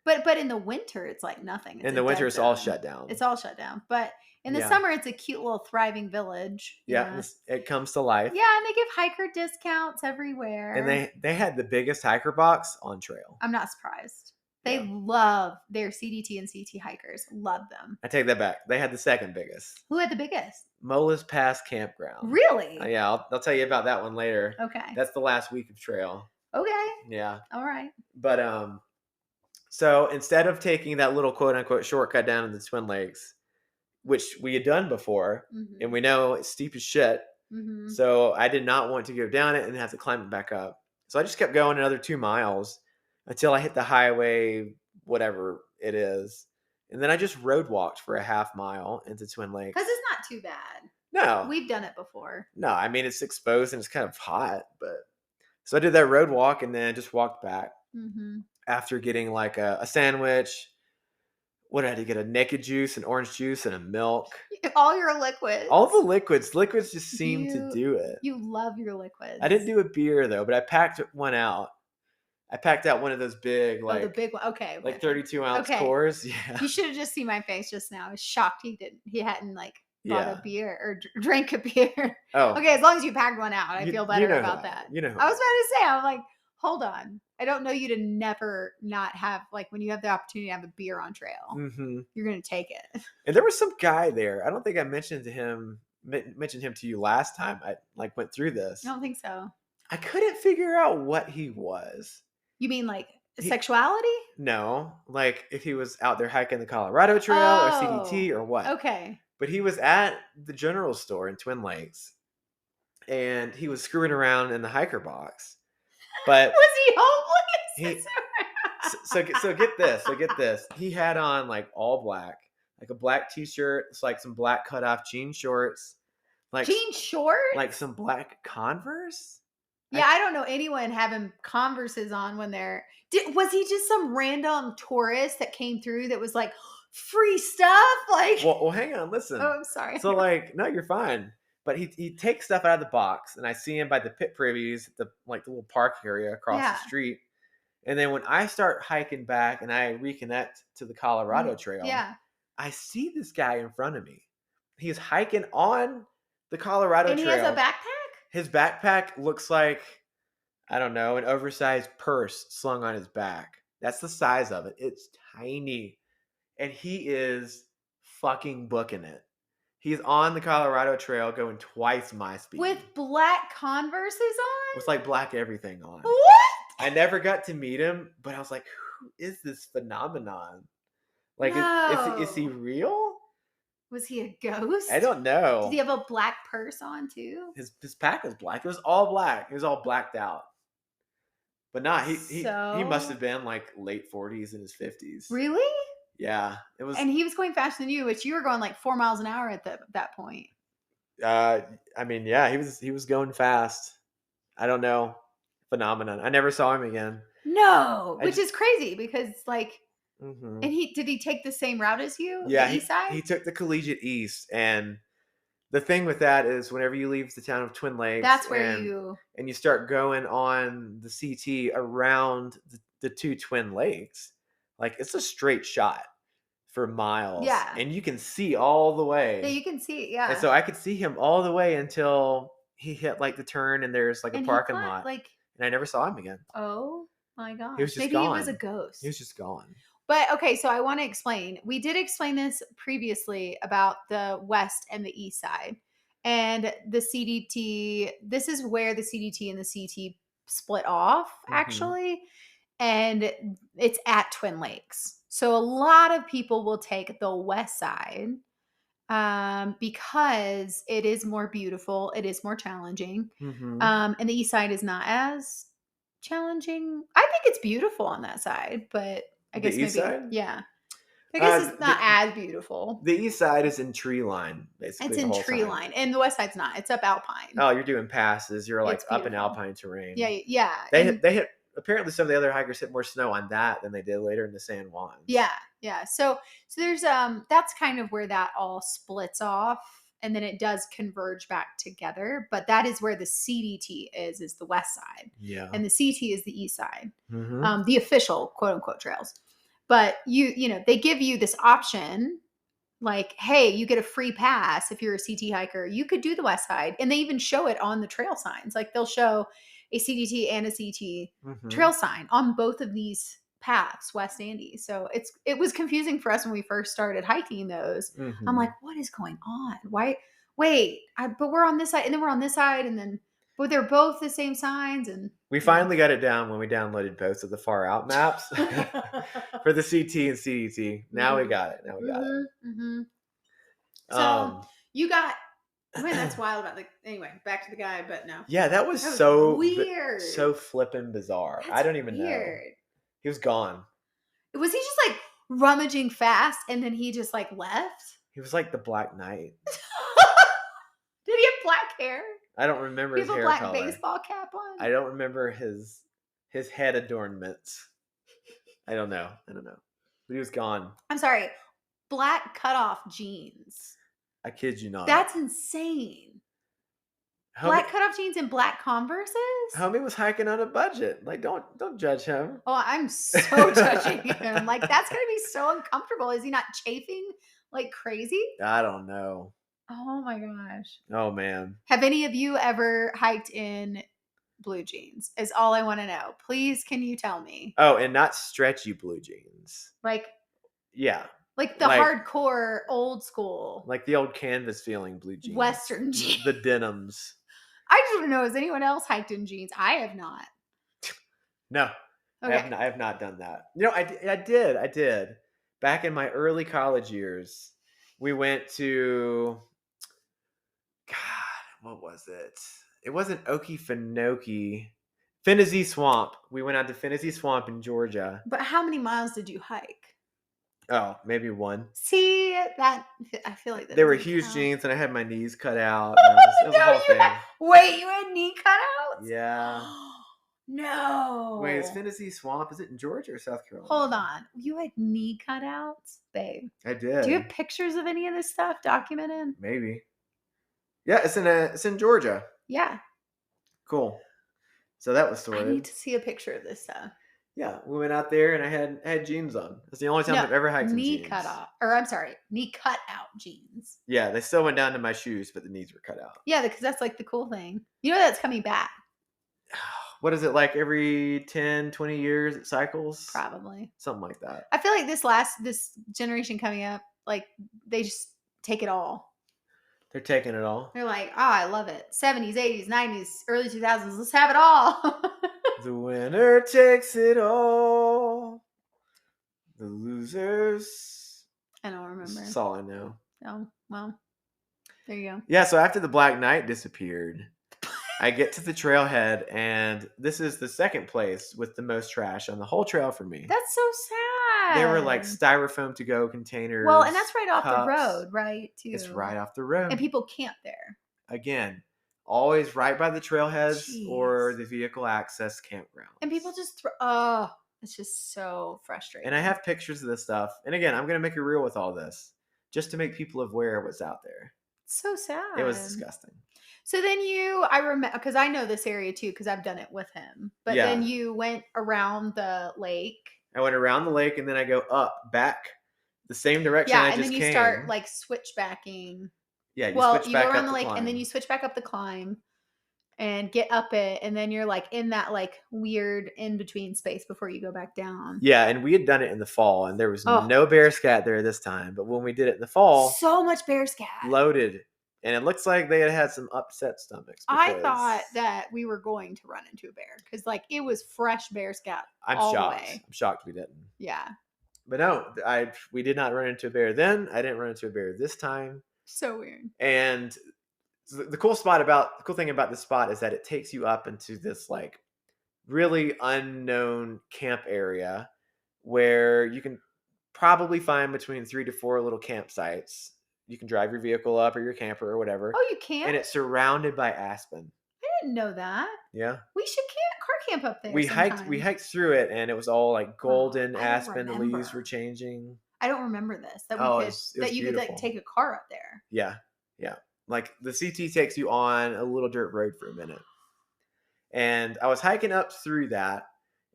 But in the winter, it's like nothing. In the winter, it's all shut down. It's all shut down. But in the summer, it's a cute little thriving village. Yeah, it comes to life. Yeah, and they give hiker discounts everywhere. And they had the biggest hiker box on trail. I'm not surprised. They love their CDT and CT hikers. Love them. I take that back. They had the second biggest. Who had the biggest? Mola's Pass Campground. Really? Yeah, I'll tell you about that one later. Okay. That's the last week of trail. Okay. Yeah. All right. But so instead of taking that little quote unquote shortcut down into the Twin Lakes, which we had done before, and we know it's steep as shit. So I did not want to go down it and have to climb it back up. So I just kept going another 2 miles until I hit the highway, whatever it is. And then I just road walked for a half mile into Twin Lakes. Because it's not too bad. No. We've done it before. No, I mean, it's exposed and it's kind of hot. So I did that road walk and then just walked back after getting like a sandwich. What did I get? A naked juice, an orange juice, and a milk. All your liquids. All the liquids. Liquids just seem to do it. You love your liquids. I didn't do a beer, though, but I packed one out. I packed out one of those big, like... Oh, the big one. Okay. Like 32-ounce cores. Yeah. You should have just seen my face just now. I was shocked he hadn't, like, bought a beer or drank a beer. Oh. Okay, as long as you packed one out, I feel better about that. You know who I was about to say, I'm like, hold on. I don't know you to never not have, like, when you have the opportunity to have a beer on trail, you're going to take it. And there was some guy there. I don't think I mentioned him to you last time I, like, went through this. I don't think so. I couldn't figure out what he was. You mean, like, sexuality? No. Like, if he was out there hiking the Colorado Trail or CDT or what. Okay. But he was at the general store in Twin Lakes. And he was screwing around in the hiker box. But was he homeless? So get this. He had on like all black, like a black t-shirt, it's like some black cutoff jean shorts. Like jean shorts? Like some black Converse? Yeah, I don't know anyone having Converses on when they're... was he just some random tourist that came through that was like, free stuff? Like, Well, hang on, listen. Oh, I'm sorry. So like, no, you're fine. But he takes stuff out of the box, and I see him by the pit privies, the little park area across the street. And then when I start hiking back and I reconnect to the Colorado Trail, I see this guy in front of me. He's hiking on the Colorado Trail. And he has a backpack? His backpack looks like, I don't know, an oversized purse slung on his back. That's the size of it. It's tiny. And he is fucking booking it. He's on the Colorado Trail going twice my speed. With black Converses on? With like black everything on. What? I never got to meet him, but I was like, who is this phenomenon? Like, is he real? Was he a ghost? I don't know. Did he have a black purse on too? His pack was black. It was all black. It was all blacked out. But he must have been like late 40s in his 50s. Really? Yeah, it was. And he was going faster than you, which you were going like 4 miles an hour at that point. I mean, yeah, he was going fast. I don't know, phenomenon. I never saw him again. No, which is crazy because like, and did he take the same route as you? Yeah, the east side? He took the Collegiate East, and The thing with that is whenever you leave the town of Twin Lakes That's where you. and you start going on the CT around the two Twin Lakes, like it's a straight shot for miles, Yeah. and you can see all the Yeah, way. you can see it. And Yeah. so I could see him all the way until he hit like the turn and there's like a And he parking got lot, like, and I never saw him again. oh my He was gosh, just maybe he was a gone. He ghost. was just gone. But okay, so I want to explain. We did explain this previously about the west and the east side. And the CDT, this is where the CDT and the CT split off, Mm-hmm. actually. And it's at Twin Lakes. So a lot of people will take the west side because it is more beautiful, it is more challenging. Mm-hmm. And the east side is not as challenging. I think it's beautiful on that side, but I The guess east maybe, side? yeah. I guess it's not The as beautiful. the east side is in tree line, It's basically the in whole tree time. line, and the west side's not. It's up Alpine. Oh, you're doing passes. You're like It's up in beautiful. alpine terrain. Yeah, yeah, They and hit. Apparently, some of the other hikers hit more snow on that than they did later in the San Juans. yeah, yeah. So there's that's kind of where that all splits off, and then it does converge back together. But that is where the CDT is the west side, Yeah. and the CT is the east side, Mm-hmm. the official quote unquote trails. But you know they give you this option, like, hey, you get a free pass if you're a CT hiker. You could do the west side, and they even show it on the trail signs. Like they'll show a CDT and a CT Mm-hmm. trail sign on both of these paths, west and east. So it was confusing for us when we first started hiking those. Mm-hmm. I'm like, what is going on? Why? Wait, but we're on this side, and then we're on this side, and then but they're both the same signs, and We yeah. finally got it down when we downloaded both of the far out maps for the CT and CDT. Now we got it. Now we got it. Mm-hmm. So Um, you got. I mean, that's wild about anyway, back to the guy, but no. yeah, that was That was so weird. so flippin' bizarre. That's I don't even know. weird. He was gone. Was he just like rummaging fast and then he just like left? He was like the Black Knight. Did he have black hair? I don't remember He his have a hair black color. baseball cap on? I don't remember his head adornments. I don't know. But he was gone. I'm sorry. Black cutoff jeans. I kid you not. That's insane. Black cutoff jeans and black Converses? Homie was hiking on a budget. Like, don't judge him. Oh, I'm so judging him. Like, that's gonna be so uncomfortable. Is he not chafing like crazy? I don't know. Oh my gosh. Oh man. Have any of you ever hiked in blue jeans? Is all I want to know. Please, can you tell me? Oh, and not stretchy blue jeans. Like, yeah. like the hardcore old school. Like the old canvas feeling blue jeans. Western jeans. The denims. I just want to know, has anyone else hiked in jeans? I have not. No. Okay. I have not done that. You know, I did. Back in my early college years, we went to, God, what was it? It wasn't Okefenokee. Finnezee Swamp. We went out to Finnezee Swamp in Georgia. But how many miles did you hike? Oh, maybe one. See, that I feel like that There were doesn't huge count. jeans, and I had my knees cut out. It was a whole thing. Wait, you had knee cutouts? Yeah. No. Wait, is Finnezee Swamp? Is it in Georgia or South Carolina? Hold on. You had knee cutouts, babe. I did. Do you have pictures of any of this stuff documented? Maybe. Yeah, it's in Georgia. Yeah. Cool. So that was I sorted. need to see a picture of this stuff. Yeah, we went out there and I had jeans on. That's the only time I've ever hiked in jeans. Knee cut off. Or I'm sorry, knee cut out jeans. Yeah, they still went down to my shoes, but the knees were cut out. Yeah, because that's like the cool thing. You know that's coming back. What is it, like every 10, 20 years it cycles? Probably. Something like that. I feel like this generation coming up, like they just take it all. They're taking it all. They're like, oh, I love it. 70s, 80s, 90s, early 2000s. Let's have it all. The winner takes it all. The losers. I don't remember. That's all I know. Oh, well, there you go. Yeah, so after the Black Knight disappeared, I get to the trailhead, and this is the second place with the most trash on the whole trail for me. That's so sad. They were like styrofoam to-go containers. Well, and that's right off cups. the road, right? Too. It's right off the road. And people camp there. Again, always right by the trailheads Jeez. or the vehicle access campground. And people just throw, it's just so frustrating. And I have pictures of this stuff. And again, I'm going to make a reel with all this just to make people aware of what's out there. So sad. It was disgusting. So then I remember, because I know this area too, because I've done it with him. But then Yeah. you went around the lake. I went around the lake and then I go back the same direction Yeah, I and then just you came. start like switchbacking. Yeah, you Well, switch you go back around up the the lake and then climb. you switch back up the climb and get up it, and then you're like in that like weird in between space before you go back down. Yeah, and we had done it in the fall, and there was Oh. no bear scat there this time. But when we did it in the fall, So much bear scat. loaded, and it looks like they had some upset stomachs. I thought that we were going to run into a bear because like it was fresh bear scat all the way. I'm shocked we didn't. Yeah. But no, we did not run into a bear then. I didn't run into a bear this time. So weird. And the cool thing about this spot is that it takes you up into this like really unknown camp area where you can probably find between 3 to 4 little campsites. You can drive your vehicle up or your camper or whatever. Oh, you can? And it's surrounded by aspen. I didn't know that. Yeah. We should car camp up there. We hiked through it, and it was all like golden aspen. The leaves were changing. I don't remember this. That you could like take a car up there. Yeah. Yeah. Like the CT takes you on a little dirt road for a minute. And I was hiking up through that,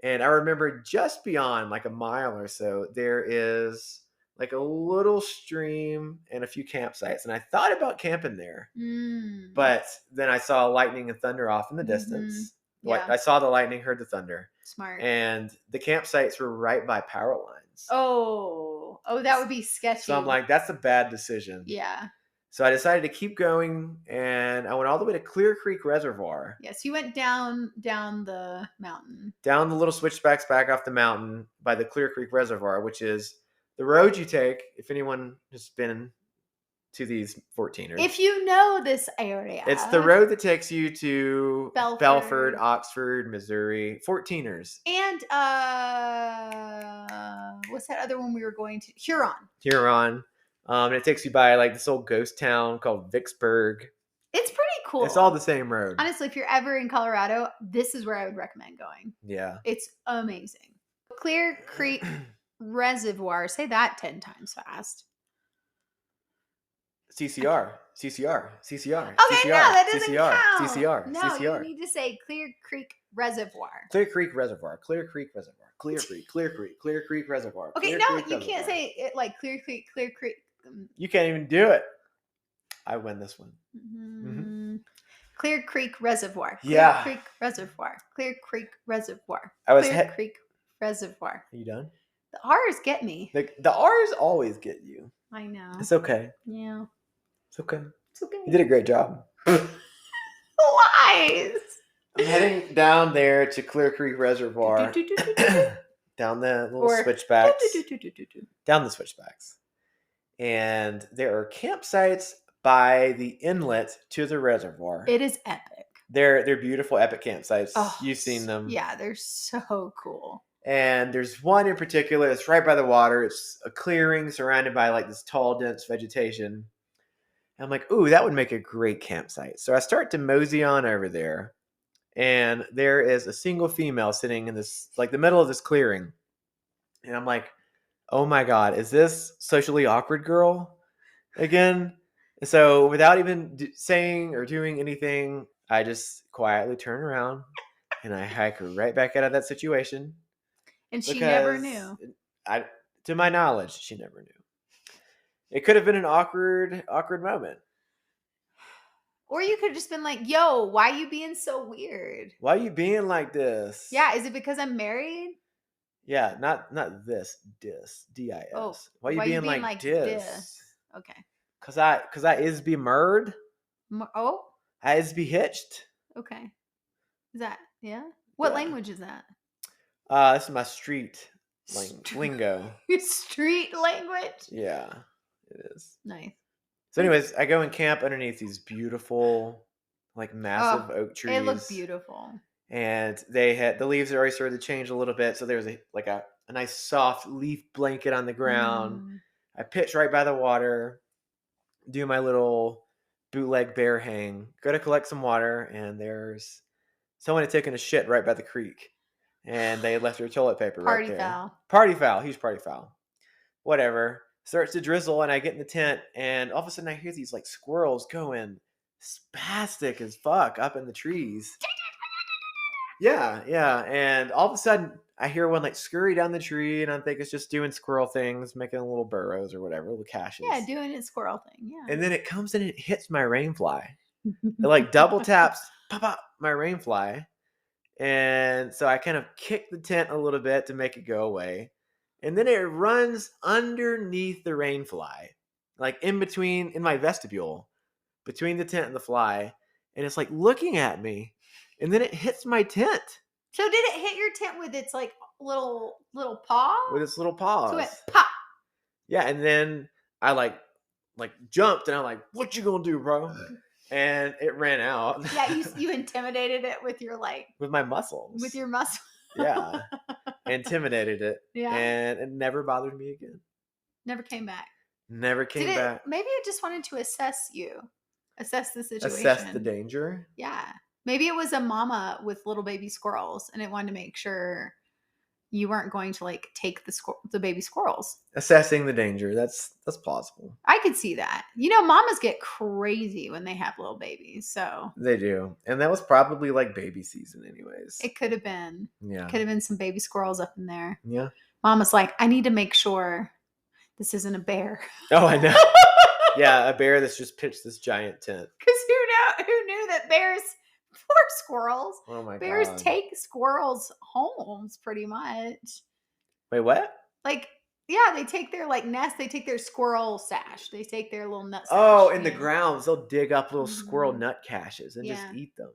and I remember just beyond like a mile or so, there is like a little stream and a few campsites. And I thought about camping there, but then I saw lightning and thunder off in the distance. Yeah. I saw the lightning, heard the thunder. Smart. And the campsites were right by power lines. Oh, that would be sketchy. So I'm like, that's a bad decision. Yeah. So I decided to keep going, and I went all the way to Clear Creek Reservoir. Yes, you went down the mountain. Down the little switchbacks back off the mountain by the Clear Creek Reservoir, which is the road you take if anyone has been to these 14ers. If you know this area. It's the road that takes you to Belford, Oxford, Missouri, 14ers. And what's that other one we were going to? Huron. And it takes you by like this old ghost town called Vicksburg. It's pretty cool. It's all the same road. Honestly, if you're ever in Colorado, this is where I would recommend going. Yeah. It's amazing. Clear Creek Reservoir. Say that 10 times fast. CCR. Okay, no, that doesn't count. CCR. No, CCR. you need to say Clear Creek Reservoir. Clear Creek Reservoir. Clear Creek Reservoir. Clear Creek Reservoir. Okay, no, you can't say it like Clear Creek. You can't even do it. I win this one. Clear Creek Reservoir. Clear Creek Reservoir. Clear Creek Reservoir. Clear Creek Reservoir. Are you done? The R's get me. The R's always get you. I know. It's okay. Yeah. It's okay. It's okay. You did a great job. Lies. I'm heading down there to Clear Creek Reservoir. Down the little switchbacks. Down the switchbacks. And there are campsites by the inlet to the reservoir. It is epic. They're beautiful, epic campsites. Oh, you've seen them. Yeah, they're so cool. And there's one in particular that's right by the water. It's a clearing surrounded by like this tall, dense vegetation. And I'm like, ooh, that would make a great campsite. So I start to mosey on over there. And there is a single female sitting in this, like the middle of this clearing. And I'm like, oh my God, is this socially awkward girl again? And so without even saying or doing anything, I just quietly turn around and I hike her right back out of that situation. And she never knew. To my knowledge, she never knew. It could have been an awkward moment. Or you could have just been like, yo, why you being so weird? Why you being like this? Yeah, is it because I'm married? Yeah, not this, dis, D-I-S. Oh, why you being like this? Okay. Cause I is be murd. Oh? I is be hitched. Okay. Is that, yeah? What language is that? This is my street lingo. Street language? Yeah, it is. Nice. So anyways, I go and camp underneath these beautiful, like massive oak trees. It looked beautiful. And they had the leaves had already started to change a little bit, so there was a nice soft leaf blanket on the ground. I pitch right by the water, do my little bootleg bear hang, go to collect some water, and there's someone had taken a shit right by the creek, and they had left their toilet paper right there. Party foul. Huge party foul. Whatever. starts to drizzle, and I get in the tent, and all of a sudden I hear these like squirrels going spastic as fuck up in the trees. Yeah, yeah. And all of a sudden I hear one like scurry down the tree, and I think it's just doing squirrel things, making little burrows or whatever, little Yeah, caches. doing its squirrel thing. Yeah. And then it comes and it hits my rainfly. It like double taps, pop, pop, my rainfly. And so I kind of kick the tent a little bit to make it go away. And then it runs underneath the rainfly, like in between, in my vestibule, between the tent and the fly. And it's like looking at me. And then it hits my tent So did it hit your tent with its like little paw? with its little paws. So it pop. Yeah. And then I like jumped, and I'm like, what you gonna do, bro? And it ran out. Yeah, you intimidated it with your like with my muscles. with your muscle. Yeah. Intimidated it. Yeah. And it never bothered me again. Never came back. Never came back. Maybe it just wanted to assess the situation. Assess the danger. Yeah. Maybe it was a mama with little baby squirrels, and it wanted to make sure you weren't going to like take the baby squirrels. Assessing the danger. That's plausible. I could see that. You know, mamas get crazy when they have little babies, so They do. And that was probably like baby season anyways. it could have been. Yeah. Could have been some baby squirrels up in there. Yeah. Mama's like, I need to make sure this isn't a bear. Oh, I know. Yeah, a bear that's just pitched this giant tent. Because who knew that bears, poor squirrels, Oh my bears God. take squirrels' homes pretty much. Wait, what? Like, yeah, they take their like nest, they take their squirrel stash, they take their little nut stash. Oh, in the grounds, they'll dig up little squirrel Mhm. nut caches and just Yeah. eat them.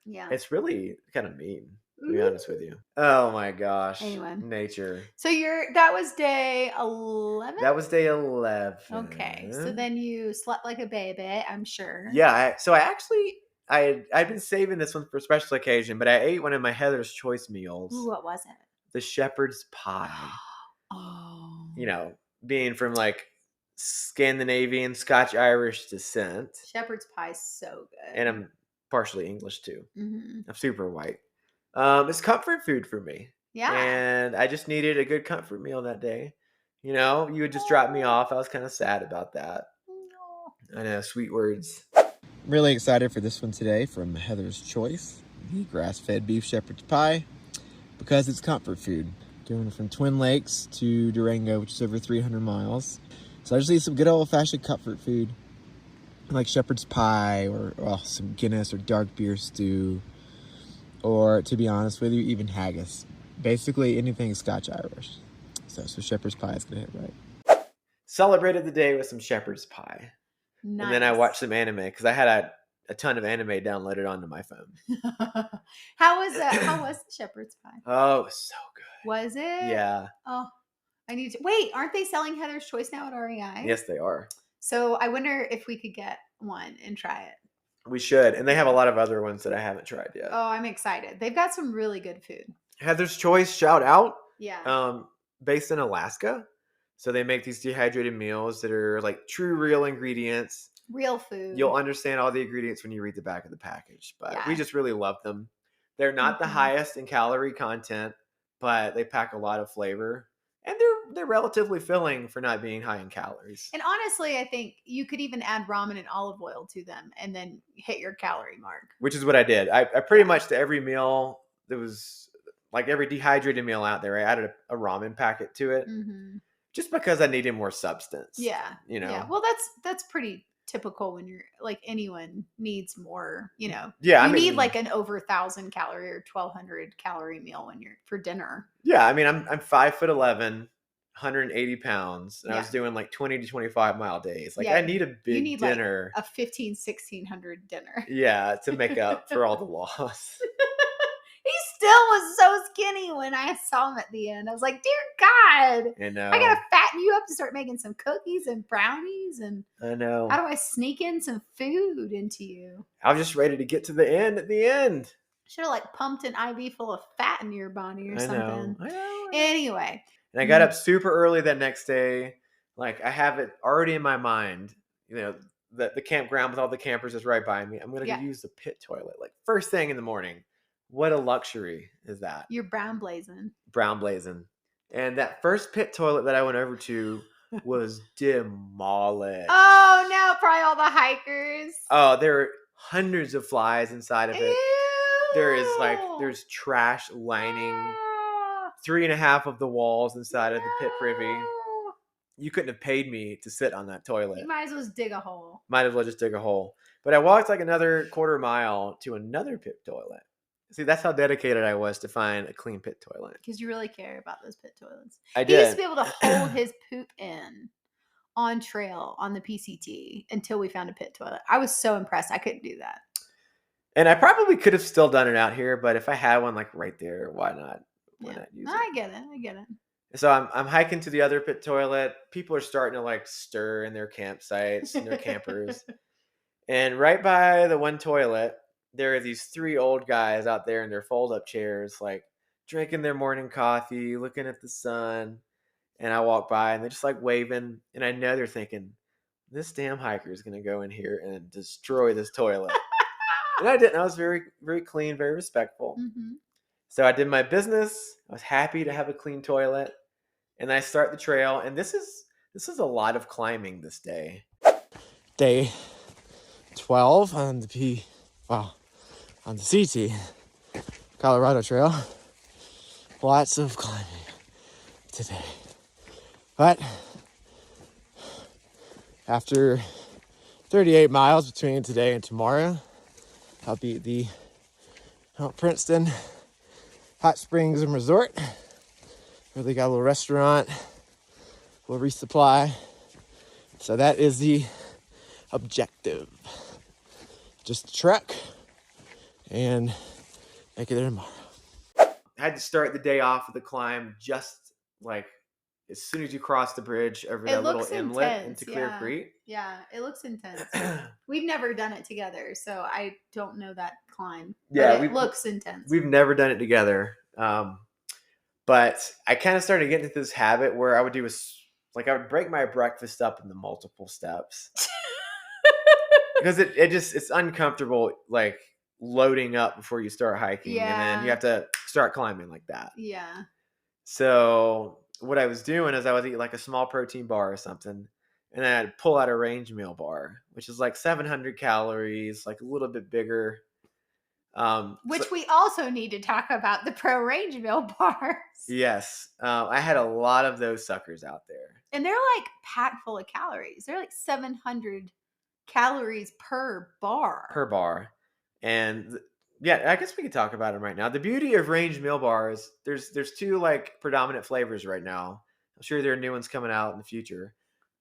Yeah. It's really kind of mean, to be Mhm. honest with you. Oh my gosh. Anyway. Nature. So that was day 11? That was day 11. Okay. So then you slept like a baby, I'm sure. Yeah. I'd been saving this one for a special occasion, but I ate one of my Heather's Choice meals. Ooh, what was it? The shepherd's pie. Oh. You know, being from like Scandinavian, Scotch-Irish descent. Shepherd's pie is so good. And I'm partially English too. Mm-hmm. I'm super white. It's comfort food for me. Yeah. And I just needed a good comfort meal that day. You know, you would just drop me off. I was kind of sad about that. I know, sweet words. Really excited for this one today from Heather's Choice, the grass-fed beef shepherd's pie, because it's comfort food. Doing it from Twin Lakes to Durango, which is over 300 miles. So I just need some good old-fashioned comfort food, like shepherd's pie or some Guinness or dark beer stew, or to be honest with you, even haggis. Basically anything Scotch-Irish. So shepherd's pie is gonna hit right. Celebrated the day with some shepherd's pie. Nice. And then I watched some anime because I had a ton of anime downloaded onto my phone. How was the shepherd's pie? Oh, it was so good. Was it? Yeah. Oh, I need to wait. Aren't they selling Heather's Choice now at REI? Yes, they are. So I wonder if we could get one and try it. We should. And they have a lot of other ones that I haven't tried yet. Oh, I'm excited. They've got some really good food. Heather's Choice, shout out. Yeah. Based in Alaska. So they make these dehydrated meals that are like true, real ingredients. Real food. You'll understand all the ingredients when you read the back of the package. But Yeah. we just really love them. They're not the highest in calorie content, but they pack a lot of flavor. And they're relatively filling for not being high in calories. And honestly, I think you could even add ramen and olive oil to them and then hit your calorie mark. Which is what I did. I pretty much to every meal, there was like every dehydrated meal out there, I added a ramen packet to it. Mm-hmm. Just because I needed more substance. Yeah. You know? Yeah. Well, that's pretty typical when you're like anyone needs more, you know. Yeah. You need like an over 1,000 calorie or 1,200 calorie meal when you're for dinner. Yeah. I mean, I'm 5'11", 180 pounds, and Yeah. I was doing like 20 to 25 mile days. Like Yeah, I need a big you need dinner. Like a 1,100 dinner. Yeah, to make up for all the loss. He still was so skinny when I saw him at the end. I was like, dear God. I know. I gotta fatten you up to start making some cookies and brownies. And I know. how do I sneak in some food into you? I was just ready to get to the end at the end. Should have like pumped an IV full of fat in your body or something. I know. Anyway. And I got up super early that next day. Like I have it already in my mind. You know, the campground with all the campers is right by me. I'm gonna go use the pit toilet like first thing in the morning. What a luxury is that? You're brown blazing. Brown blazing. And that first pit toilet that I went over to was demolished. Oh no, probably all the hikers. Oh, there are hundreds of flies inside of it. Ew. There's trash lining Ah, 3.5 of the walls inside of the pit privy. no. You couldn't have paid me to sit on that toilet. You might as well just dig a hole. Might as well just dig a hole. But I walked like another quarter mile to another pit toilet. See, that's how dedicated I was to find a clean pit toilet. Because you really care about those pit toilets. I He used to did. be able to hold his poop in on trail on the PCT until we found a pit toilet. I was so impressed. I couldn't do that. And I probably could have still done it out here, but if I had one like right there, why not? Why Yeah. not use No, it? I get it. I get it. So I'm hiking to the other pit toilet. People are starting to like stir in their campsites and their campers. And right by the one toilet, there are these 3 old guys out there in their fold-up chairs, like drinking their morning coffee, looking at the sun. And I walk by and they're just like waving. And I know they're thinking, this damn hiker is going to go in here and destroy this toilet. And I didn't. I was very, very clean, very respectful. Mm-hmm. So I did my business. I was happy to have a clean toilet. And I start the trail. And this is a lot of climbing this day. Day 12 on the on the CT Colorado Trail. Lots of climbing today. But after 38 miles between today and tomorrow, I'll be at the Mount Princeton Hot Springs and Resort, where they got a little restaurant, a little resupply. So that is the objective. Just trek and make it there tomorrow. I had to start the day off with a climb just like as soon as you cross the bridge over that little inlet into Clear Creek. Yeah, it looks intense. We've never done it together, so I don't know that climb. Yeah, but it looks intense. We've never done it together. But I kind of started getting into this habit where I would I would break my breakfast up into multiple steps. Because it's uncomfortable, like loading up before you start hiking, and then you have to start climbing like that. Yeah. So what I was doing is I would eat like a small protein bar or something, and then I'd pull out a range meal bar, which is like 700 calories, like a little bit bigger. Which we also need to talk about the pro range meal bars. Yes, I had a lot of those suckers out there, and they're like packed full of calories. They're like 700 calories per bar. And yeah, I guess we could talk about them right now. The beauty of range meal bars, there's 2 like predominant flavors right now. I'm sure there are new ones coming out in the future,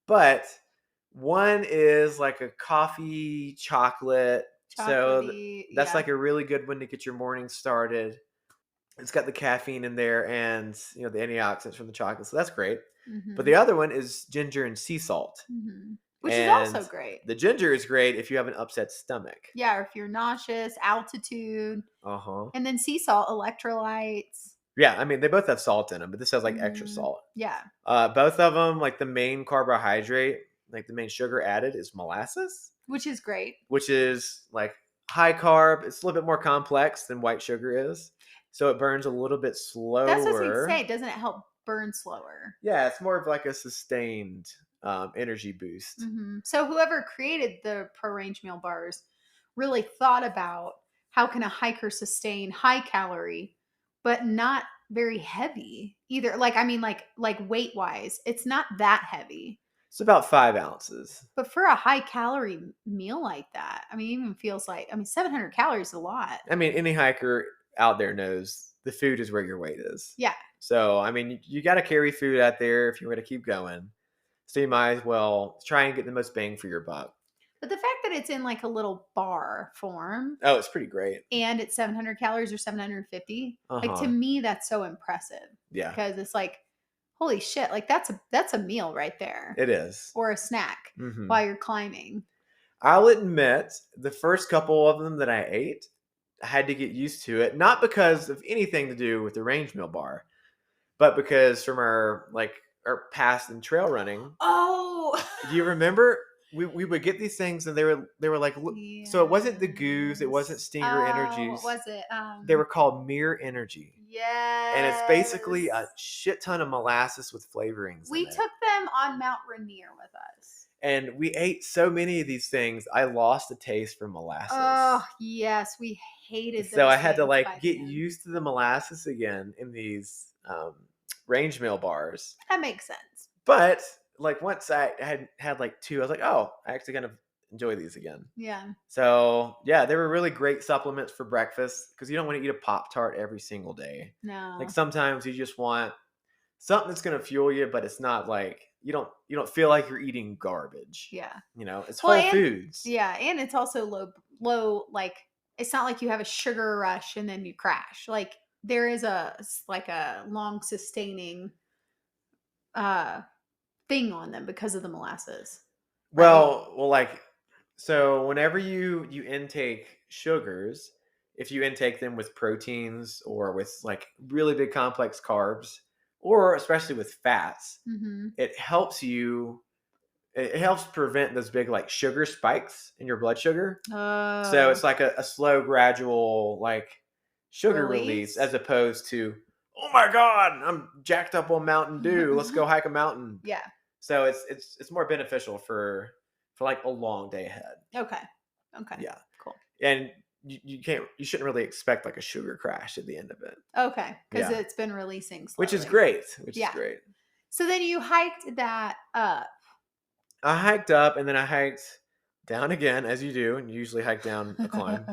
but one is like a coffee chocolate. So that's like a really good one to get your morning started. It's got the caffeine in there and the antioxidants from the chocolate, so that's great. Mm-hmm. But the other one is ginger and sea salt. Mm-hmm. Which is also great. The ginger is great if you have an upset stomach. Yeah, or if you're nauseous, altitude. And then sea salt, electrolytes. Yeah, I mean, they both have salt in them, but this has like extra salt. Yeah. Both of them, like the main carbohydrate, like the main sugar added is molasses. Which is great. Which is like high carb. It's a little bit more complex than white sugar is. So it burns a little bit slower. That's what I say. Doesn't it help burn slower? Yeah, it's more of like a sustained energy boost. Mm-hmm. So whoever created the pro range meal bars really thought about how can a hiker sustain high calorie, but not very heavy either. Like, I mean, like weight wise, it's not that heavy. It's about 5 ounces. But for a high calorie meal like that, I mean, it even feels like, 700 calories is a lot. I mean, any hiker out there knows the food is where your weight is. Yeah. So, I mean, you got to carry food out there if you want to keep going. So you might as well try and get the most bang for your buck. But the fact that it's in like a little bar form. Oh, it's pretty great. And it's 700 calories or 750. Like, to me, that's so impressive. Yeah. Because it's like, holy shit, like that's a meal right there. It is. Or a snack while you're climbing. I'll admit, the first couple of them that I ate, I had to get used to it. Not because of anything to do with the range meal bar, but because from our past in trail running. Oh! Do you remember we would get these things, and they were like, so it wasn't the goos, it wasn't Yes. Stinger Oh, Energies. what was it? They were called Mere Energy. And it's basically a Yes. shit ton of molasses with flavorings We in it. took them on Mount Rainier with us. And we ate so many of these things, I lost the taste for molasses. Oh, yes. We hated those So I had to things like by get the end. used to the molasses again in these range meal bars. That makes sense. But like once I had like two, I was like, oh, I actually kind of enjoy these again. Yeah. So yeah, they were really great supplements for breakfast because you don't want to eat a Pop-Tart every single day. No. Like sometimes you just want something that's going to fuel you, but it's not like you don't feel like you're eating garbage. Yeah. You know, it's whole foods. Yeah, and it's also low like it's not like you have a sugar rush and then you crash. Like there is a long sustaining thing on them because of the molasses. Right? Well, like so whenever you intake sugars, if you intake them with proteins or with like really big complex carbs, or especially with fats, it helps you. It helps prevent those big like sugar spikes in your blood sugar. So it's like a slow, gradual like sugar release as opposed to, oh my God, I'm jacked up on Mountain Dew. Let's go hike a mountain. Yeah. So it's more beneficial for like a long day ahead. Okay. Yeah. Cool. And you shouldn't really expect like a sugar crash at the end of it. Okay. Because it's been releasing slowly. Which is great. Is great. So then you hiked that up. I hiked up and then I hiked down again, as you do, and you usually hike down a climb.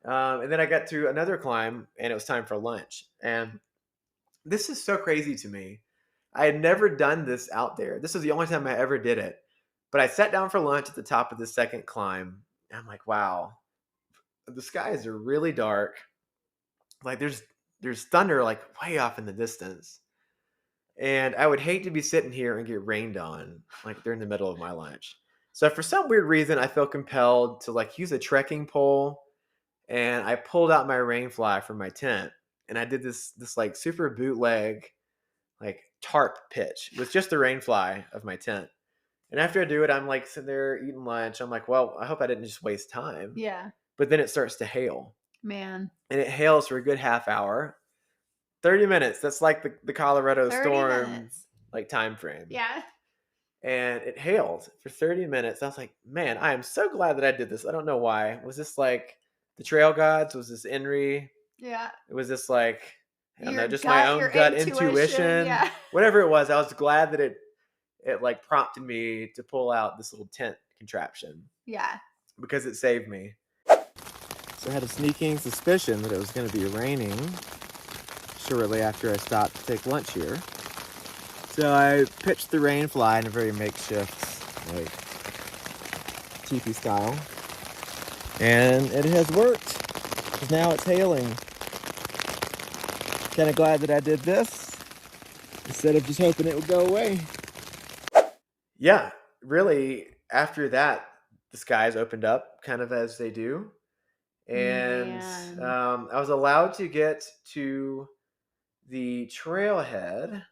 And then I got to another climb, and it was time for lunch. And this is so crazy to me. I had never done this out there. This is the only time I ever did it. But I sat down for lunch at the top of the second climb, and I'm like, wow, the skies are really dark. Like there's thunder like way off in the distance. And I would hate to be sitting here and get rained on like during the middle of my lunch. So for some weird reason, I felt compelled to like use a trekking pole, and I pulled out my rain fly from my tent, and I did this like super bootleg like tarp pitch with just the rain fly of my tent. And after I do it, I'm like sitting there eating lunch. I'm like, well, I hope I didn't just waste time. Yeah. But then it starts to hail. Man. And it hails for a good half hour. 30 minutes. That's like the Colorado storm like time frame. Yeah. And it hailed for 30 minutes. I was like, man, I am so glad that I did this. I don't know why. Was this like the trail gods? Was this Enry? Yeah. Was this like, I don't know, just gut, my own gut intuition? Yeah. Whatever it was, I was glad that it like prompted me to pull out this little tent contraption. Yeah. Because it saved me. So I had a sneaking suspicion that it was going to be raining shortly after I stopped to take lunch here. So I pitched the rain fly in a very makeshift, like, teepee style. And it has worked. Because now it's hailing. Kind of glad that I did this instead of just hoping it would go away. Yeah, really, after that, the skies opened up kind of as they do. And I was allowed to get to the trailhead.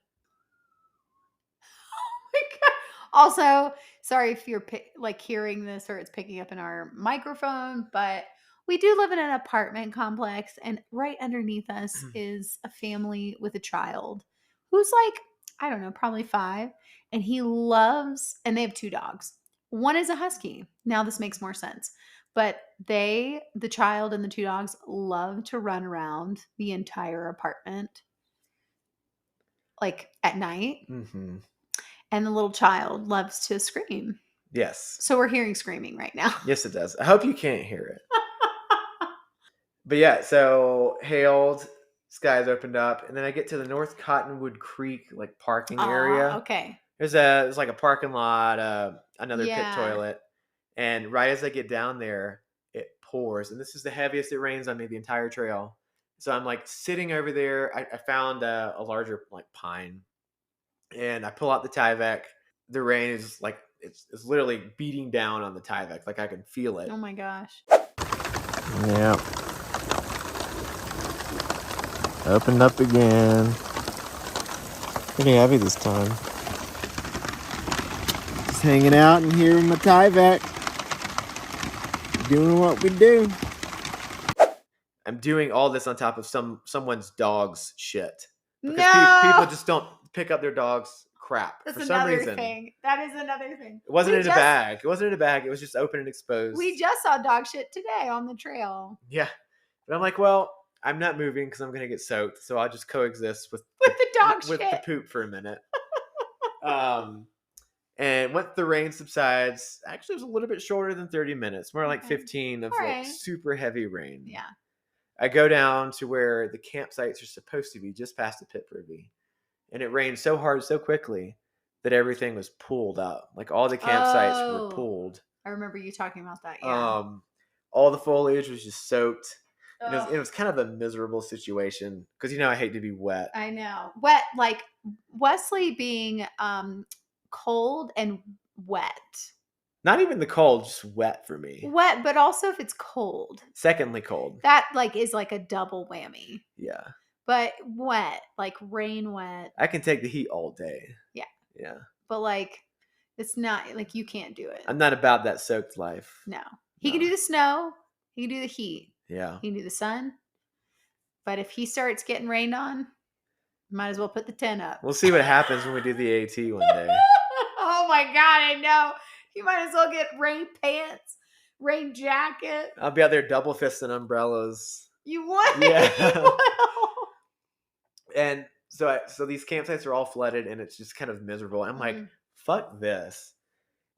Oh my God. Also, sorry if you're like hearing this or it's picking up in our microphone, but we do live in an apartment complex, and right underneath us is a family with a child who's like, I don't know, probably 5, and he loves, and they have 2 dogs. One is a husky. Now this makes more sense. But the child and the 2 dogs love to run around the entire apartment, like at night. Mm-hmm. And the little child loves to scream. Yes. So we're hearing screaming right now. Yes, it does. I hope you can't hear it. But yeah, so hailed, skies opened up, and then I get to the North Cottonwood Creek like parking area. Okay. There's like a parking lot, another pit toilet. And right as I get down there, it pours. And this is the heaviest it rains on me the entire trail. So I'm like sitting over there. I found a larger like pine. And I pull out the Tyvek. The rain is like, it's literally beating down on the Tyvek. Like I can feel it. Oh my gosh. Yeah. Opened up again. Pretty heavy this time. Just hanging out in here with my Tyvek, doing what we do. I'm doing all this on top of someone's dog's shit. Because people just don't pick up their dog's crap for some reason. Thing. That is another thing. It wasn't in a bag. It wasn't in a bag. It was just open and exposed. We just saw dog shit today on the trail. Yeah. But I'm like, well, I'm not moving because I'm going to get soaked. So I'll just coexist with the dog shit. With the poop for a minute. And once the rain subsides, actually it was a little bit shorter than 30 minutes. More like 15 of like super heavy rain. Yeah. I go down to where the campsites are supposed to be, just past the pit privy. And it rained so hard, so quickly, that everything was pulled up. Like all the campsites were pulled. I remember you talking about that, yeah. All the foliage was just soaked. And it was kind of a miserable situation. Because, I hate to be wet. I know. Wet, like Wesley being cold and wet. Not even the cold, just wet for me. Wet, but also if it's cold. Secondly cold. That is like a double whammy. Yeah. But wet, like rain wet. I can take the heat all day. Yeah. Yeah. But like, it's not, like you can't do it. I'm not about that soaked life. No. He can do the snow. He can do the heat. Yeah. He can do the sun. But if he starts getting rained on, might as well put the tent up. We'll see what happens when we do the AT one day. Oh my God, I know. You might as well get rain pants, rain jacket. I'll be out there double fisting umbrellas. You would? Yeah. And so these campsites are all flooded and it's just kind of miserable. I'm like, fuck this.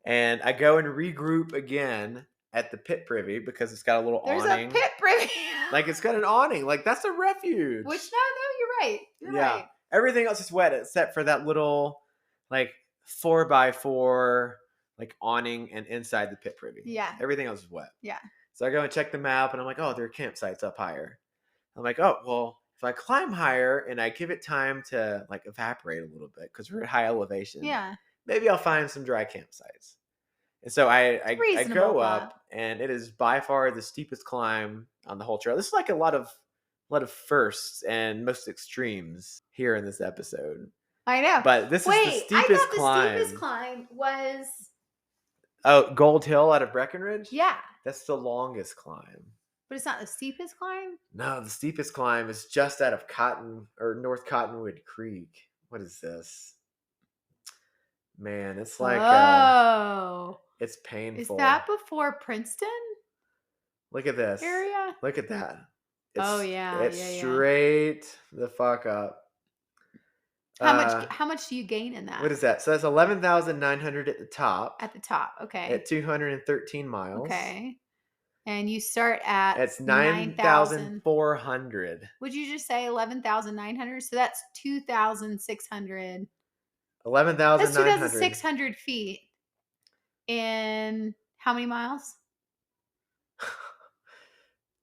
And I go and regroup again at the pit privy because it's got a little awning. There's a pit privy. Like it's got an awning. Like that's a refuge. Which no, you're right. You're right. Everything else is wet except for that little like 4x4 like awning and inside the pit privy. Yeah. Everything else is wet. Yeah. So I go and check the map and I'm like, oh, there are campsites up higher. I'm like, oh, well, if I climb higher and I give it time to like evaporate a little bit because we're at high elevation. Yeah. Maybe I'll find some dry campsites. And so I go up and it is by far the steepest climb on the whole trail. This is like a lot of firsts and most extremes here in this episode. I know. But this is the steepest climb. The steepest climb was Gold Hill out of Breckenridge? Yeah. That's the longest climb. But it's not the steepest climb? No, the steepest climb is just out of North Cottonwood Creek. What is this? Man, it's like it's painful. Is that before Princeton? Look at this area. Look at that. It's straight the fuck up. How much do you gain in that? What is that? So that's 11,900 at the top. At the top, okay. At 213 miles. Okay. And you start at it's 9,400. Would you just say 11,900? So that's 2,600. 11,900. That's 2,600 feet. In how many miles?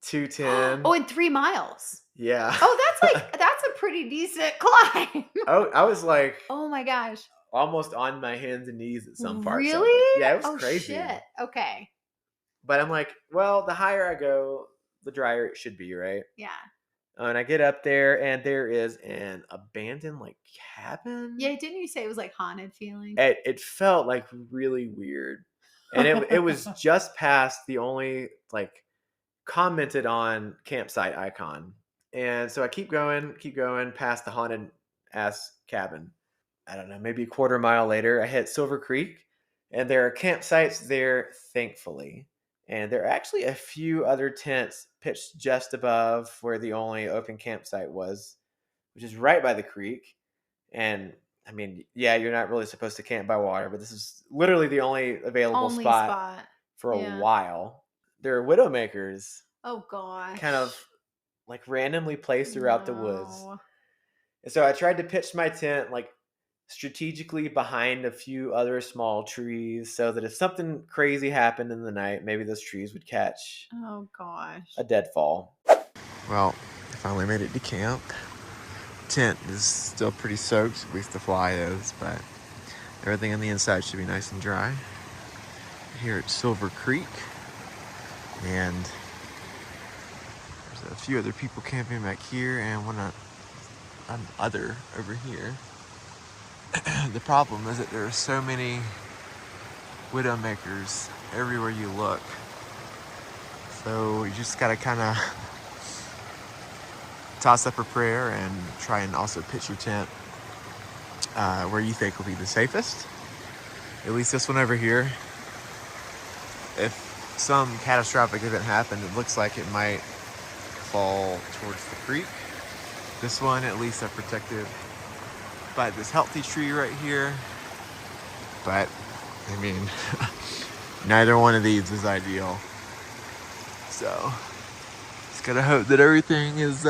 210. Oh, in 3 miles. Yeah. Oh, that's a pretty decent climb. Oh, I was like, oh my gosh, almost on my hands and knees at some parts. Really? Yeah, it was crazy. Shit. Okay. But I'm like, well, the higher I go, the drier it should be, right? Yeah. And I get up there, and there is an abandoned like cabin. Yeah, didn't you say it was like haunted feeling? It felt like really weird, and it was just past the only like commented on campsite icon. And so I keep going past the haunted ass cabin. I don't know, maybe a quarter mile later, I hit Silver Creek, and there are campsites there, thankfully. And there are actually a few other tents pitched just above where the only open campsite was, which is right by the creek. And I mean, yeah, you're not really supposed to camp by water, but this is literally the only available spot for a while. There are widowmakers. Oh gosh. Kind of like randomly placed throughout the woods. And so I tried to pitch my tent like strategically behind a few other small trees so that if something crazy happened in the night, maybe those trees would catch a deadfall. Well, I finally made it to camp. Tent is still pretty soaked, at least the fly is, but everything on the inside should be nice and dry. Here at Silver Creek, and there's a few other people camping back here and one other over here. The problem is that there are so many widowmakers everywhere you look. So you just gotta kind of toss up a prayer and try and also pitch your tent where you think will be the safest. At least this one over here. If some catastrophic event happened, it looks like it might fall towards the creek. This one, at least, I'm protected by this healthy tree right here. But, I mean, neither one of these is ideal. So, just gotta hope that everything is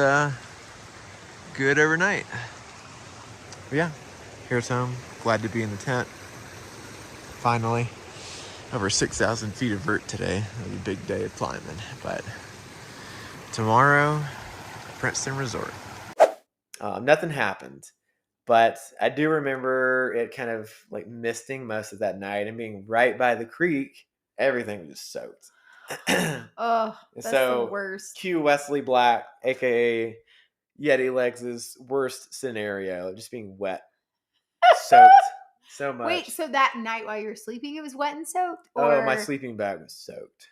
good overnight. But yeah, here's home. Glad to be in the tent. Finally. Over 6,000 feet of vert today. It was a big day of climbing. But tomorrow, Princeton Resort. Nothing happened. But I do remember it kind of like misting most of that night and being right by the creek. Everything was just soaked. Oh, that's the worst. Cue Wesley Black, aka Yeti Legs' worst scenario, just being wet, soaked so much. Wait, so that night while you were sleeping, it was wet and soaked? Or... Oh, my sleeping bag was soaked.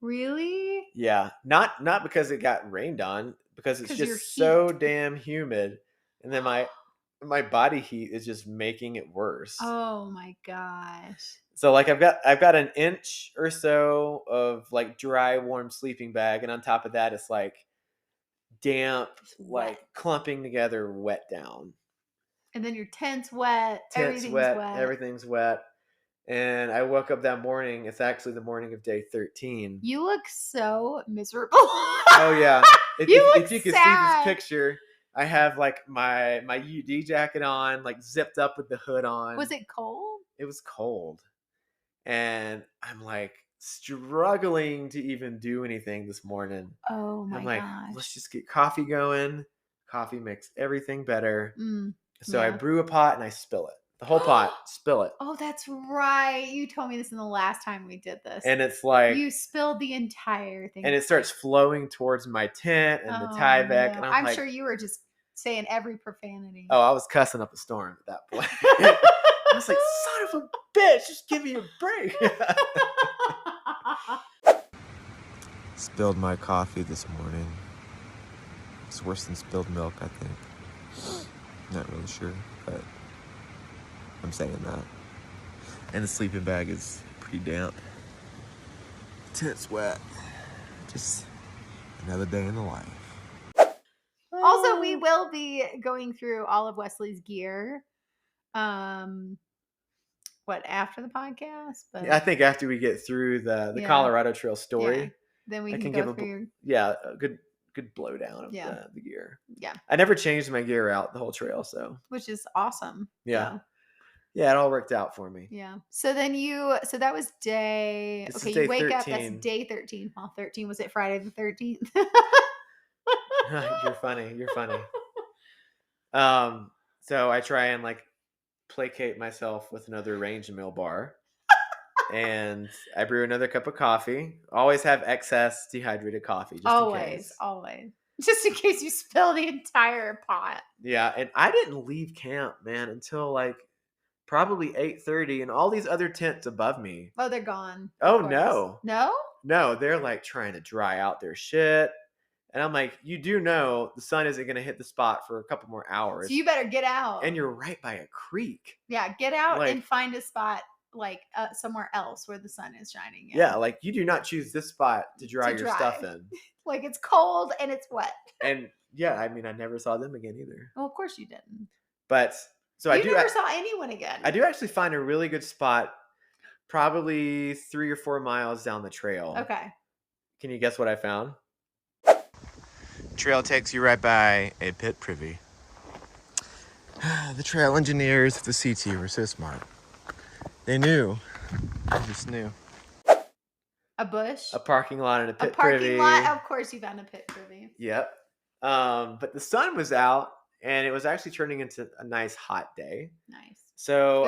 Really? Yeah, not because it got rained on, because it's just so damn humid, and then my body heat is just making it worse. Oh my gosh. So like I've got an inch or so of like dry, warm sleeping bag, and on top of that it's like damp, like clumping together, wet down. And then your tent's wet. Everything's wet. And I woke up that morning. It's actually the morning of day 13. You look so miserable. Oh yeah. If you could see this picture, I have like my UD jacket on, like zipped up with the hood on. Was it cold? It was cold. And I'm like struggling to even do anything this morning. Oh my gosh. I'm like, let's just get coffee going. Coffee makes everything better. So I brew a pot and I spill it. The whole pot, spill it. Oh, that's right. You told me this in the last time we did this. And it's like... You spilled the entire thing. And it starts flowing towards my tent and the Tyvek. No. And I'm sure you were just saying every profanity. Oh, I was cussing up a storm at that point. I was like, son of a bitch, just give me a break. Spilled my coffee this morning. It's worse than spilled milk, I think. Not really sure, but I'm saying that. And the sleeping bag is pretty damp. Tent's wet. Just another day in the life. Also, we will be going through all of Wesley's gear. After the podcast? But yeah, I think after we get through the Colorado Trail story, then we can go through a good blowdown of the gear. Yeah. I never changed my gear out the whole trail, so which is awesome. Yeah. So. Yeah, it all worked out for me. Yeah. So then that was day... This okay, day you wake 13. up, that's day 13. Well, 13, was it Friday the 13th? You're funny. So I try and like placate myself with another range meal bar. And I brew another cup of coffee. Always have excess dehydrated coffee, just in case. Always. Just in case you spill the entire pot. Yeah, and I didn't leave camp, man, until like probably 8:30, and all these other tents above me. Oh, they're gone. Oh, no. No? No, they're like trying to dry out their shit. And I'm like, you do know the sun isn't going to hit the spot for a couple more hours. So you better get out. And you're right by a creek. Yeah, get out and find a spot like somewhere else where the sun is shining. Yeah, like you do not choose this spot to dry your stuff in. Like it's cold and it's wet. And yeah, I mean, I never saw them again either. Well, of course you didn't. But so I never saw anyone again. I do actually find a really good spot, probably 3 or 4 miles down the trail. Okay. Can you guess what I found? Trail takes you right by a pit privy. The trail engineers of the CT were so smart. They knew. They just knew. A bush? A parking lot and a pit A privy. parking lot? Of course you found a pit privy. Yep. But the sun was out, and it was actually turning into a nice hot day. Nice. So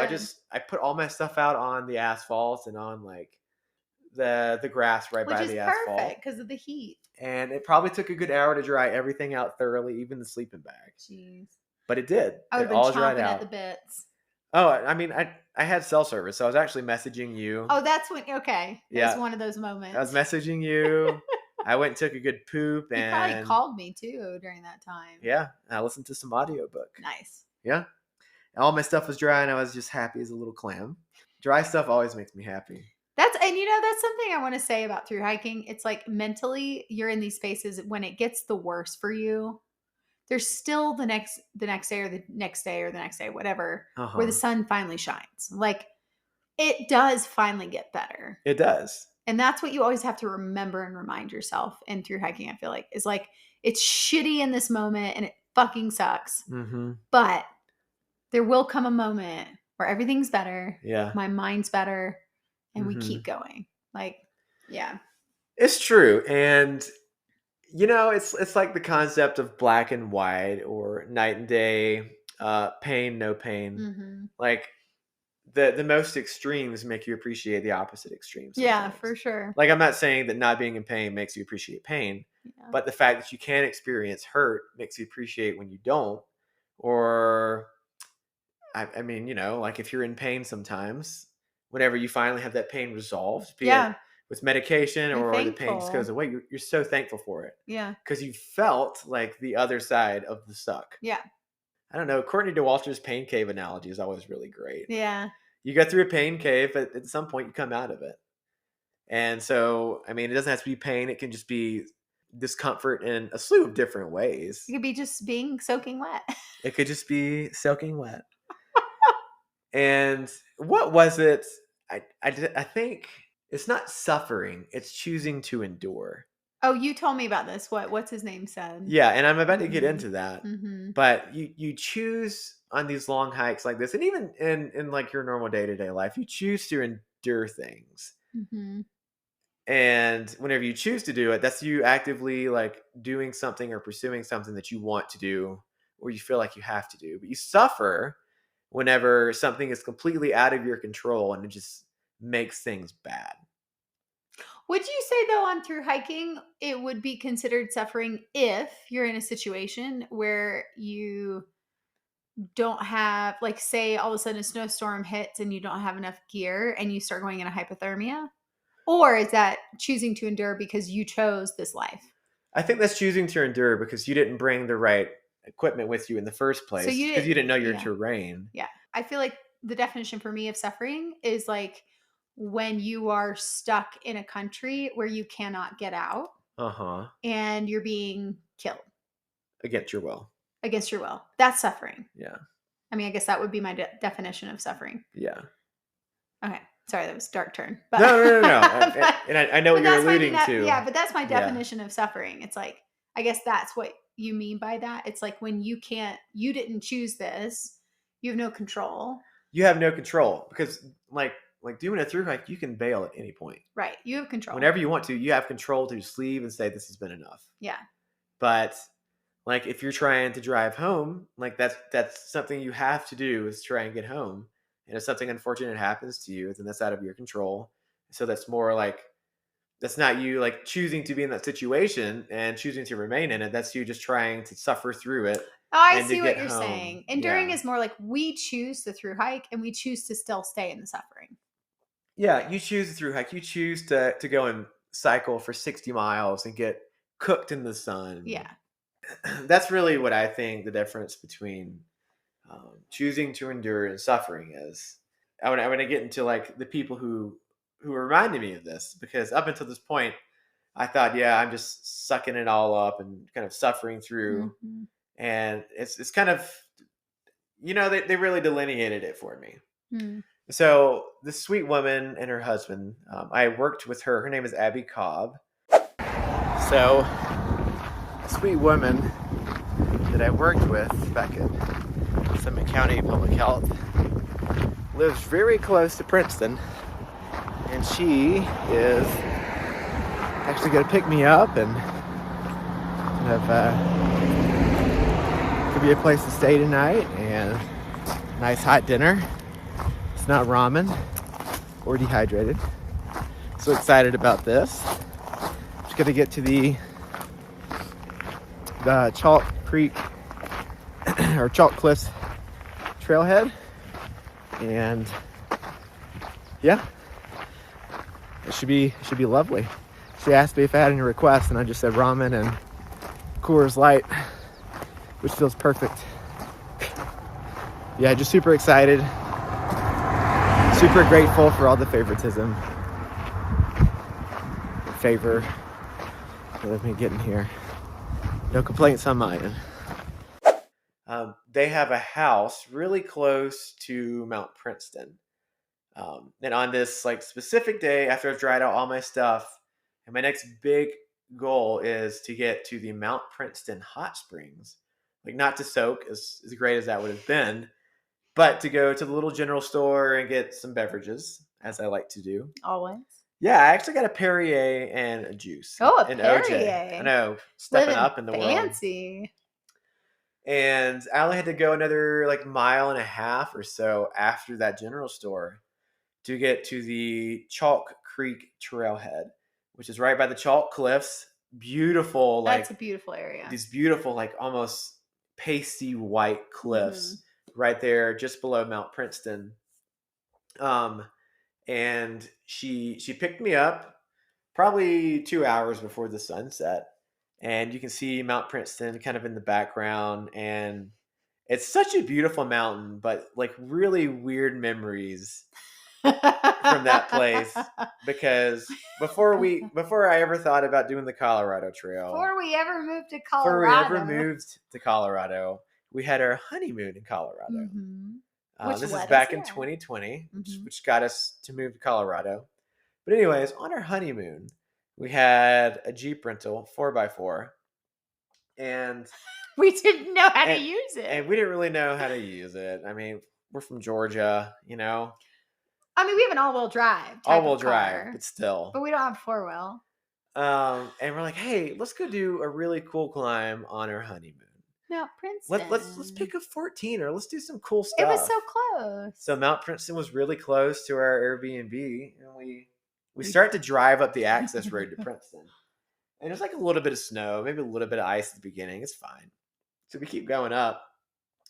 I put all my stuff out on the asphalt and on like the grass right by the asphalt. Which is perfect because of the heat. And it probably took a good hour to dry everything out thoroughly, even the sleeping bag. Jeez. But it did. I would have been chomping at the bits. Oh, I mean, I had cell service, so I was actually messaging you. Oh, that's when, okay. It was Yeah, one of those I was moments. messaging you. I went and took a good poop, You probably and called me too during that time. yeah, I listened to some audiobook. Nice. Yeah, all my stuff was dry, and I was just happy as a little clam. Dry stuff always makes me happy. That's something I want to say about through hiking. It's like mentally, you're in these spaces when it gets the worst for you. There's still the next day or the next day or the next day, whatever, where the sun finally shines. Like it does finally get better. It does. And that's what you always have to remember and remind yourself. And through hiking, I feel like is like it's shitty in this moment and it fucking sucks. Mm-hmm. But there will come a moment where everything's better. Yeah. My mind's better. And we keep going. Like, yeah. It's true. And it's like the concept of black and white or night and day, pain, no pain. Mm-hmm. Like the most extremes make you appreciate the opposite extremes. Yeah, for sure. Like I'm not saying that not being in pain makes you appreciate pain, but the fact that you can experience hurt makes you appreciate when you don't. Or I mean, like if you're in pain sometimes, whenever you finally have that pain resolved, be it with medication or the pain just goes away, you're so thankful for it. Yeah. Because you felt like the other side of the suck. Yeah. I don't know. Courtney DeWalter's pain cave analogy is always really great. Yeah. You go through a pain cave, but at some point you come out of it. And so, I mean, it doesn't have to be pain. It can just be discomfort in a slew of different ways. It could be just being soaking wet. It could just be soaking wet. And what was it? I think it's not suffering. It's choosing to endure. Oh, you told me about this. What's his name said? Yeah, and I'm about to get into that. Mm-hmm. But you choose on these long hikes like this, and even in like your normal day-to-day life, you choose to endure things. Mm-hmm. And whenever you choose to do it, that's you actively like doing something or pursuing something that you want to do or you feel like you have to do. But you suffer whenever something is completely out of your control and it just makes things bad. Would you say though on through hiking, it would be considered suffering if you're in a situation where you don't have, like say all of a sudden a snowstorm hits and you don't have enough gear and you start going into hypothermia? Or is that choosing to endure because you chose this life? I think that's choosing to endure because you didn't bring the right equipment with you in the first place because you didn't know your terrain. Yeah. I feel like the definition for me of suffering is like when you are stuck in a country where you cannot get out and you're being killed. Against your will. Against your will. That's suffering. Yeah. I mean, I guess that would be my definition of suffering. Yeah. Okay. Sorry, that was a dark turn. But No. And I know what you're alluding to. Yeah, but that's my definition of suffering. It's like, I guess that's what you mean by that. It's like when you didn't choose this, you have no control. You have no control because like doing a through hike, you can bail at any point. Right. You have control. Whenever you want to, you have control to just leave and say, this has been enough. Yeah. But like if you're trying to drive home, like that's something you have to do is try and get home. And if something unfortunate happens to you, then that's out of your control. So that's more like, that's not you like choosing to be in that situation and choosing to remain in it. That's you just trying to suffer through it. Oh, I see what you're saying. Enduring is more like we choose the through hike and we choose to still stay in the suffering. Yeah, you choose the through hike. You choose to go and cycle for 60 miles and get cooked in the sun. Yeah. That's really what I think the difference between choosing to endure and suffering is. I want to get into like the people who reminded me of this because up until this point, I thought, yeah, I'm just sucking it all up and kind of suffering through. Mm-hmm. And it's kind of, they really delineated it for me. Mm. So this sweet woman and her husband, I worked with her. Her name is Abby Cobb. So a sweet woman that I worked with back at Summit County Public Health lives very close to Princeton. And she is actually going to pick me up and could be a place to stay tonight and a nice hot dinner. It's not ramen or dehydrated. So excited about this. Just going to get to the Chalk Creek or Chalk Cliffs trailhead And yeah, it should be lovely. She asked me if I had any requests, and I just said ramen and Coors Light, which feels perfect. Yeah, just super excited. Super grateful for all the favoritism. Favor let me get in here. No complaints on my end. They have a house really close to Mount Princeton. And on this like specific day, after I've dried out all my stuff, and my next big goal is to get to the Mount Princeton hot springs. Like not to soak, as great as that would have been, but to go to the little general store and get some beverages, as I like to do. Always. Yeah, I actually got a Perrier and a juice. Oh, a an Perrier. OJ. I know, stepping Living up in the world. fancy. And I only had to go another like mile and a half or so after that general store to get to the Chalk Creek Trailhead, which is right by the Chalk Cliffs. Beautiful, like that's a beautiful area. These beautiful, like almost pasty white cliffs right there, just below Mount Princeton. And she picked me up probably 2 hours before the sunset, and you can see Mount Princeton kind of in the background, and it's such a beautiful mountain, but like really weird memories from that place, because before I ever thought about doing the Colorado Trail, before we ever moved to Colorado, we had our honeymoon in Colorado. This is back in 2020, which got us to move to Colorado. But anyways, on our honeymoon, we had a Jeep rental 4x4, and we didn't know how to use it. And we didn't really know how to use it. I mean, we're from Georgia, you know. I mean, we have an all-wheel drive. All-wheel drive, but still. But we don't have four-wheel. And we're like, hey, let's go do a really cool climb on our honeymoon. Mount Princeton. Let's pick a 14, or let's do some cool stuff. It was so close. So Mount Princeton was really close to our Airbnb, and we start to drive up the access road to Princeton. And there's like a little bit of snow, maybe a little bit of ice at the beginning. It's fine. So we keep going up,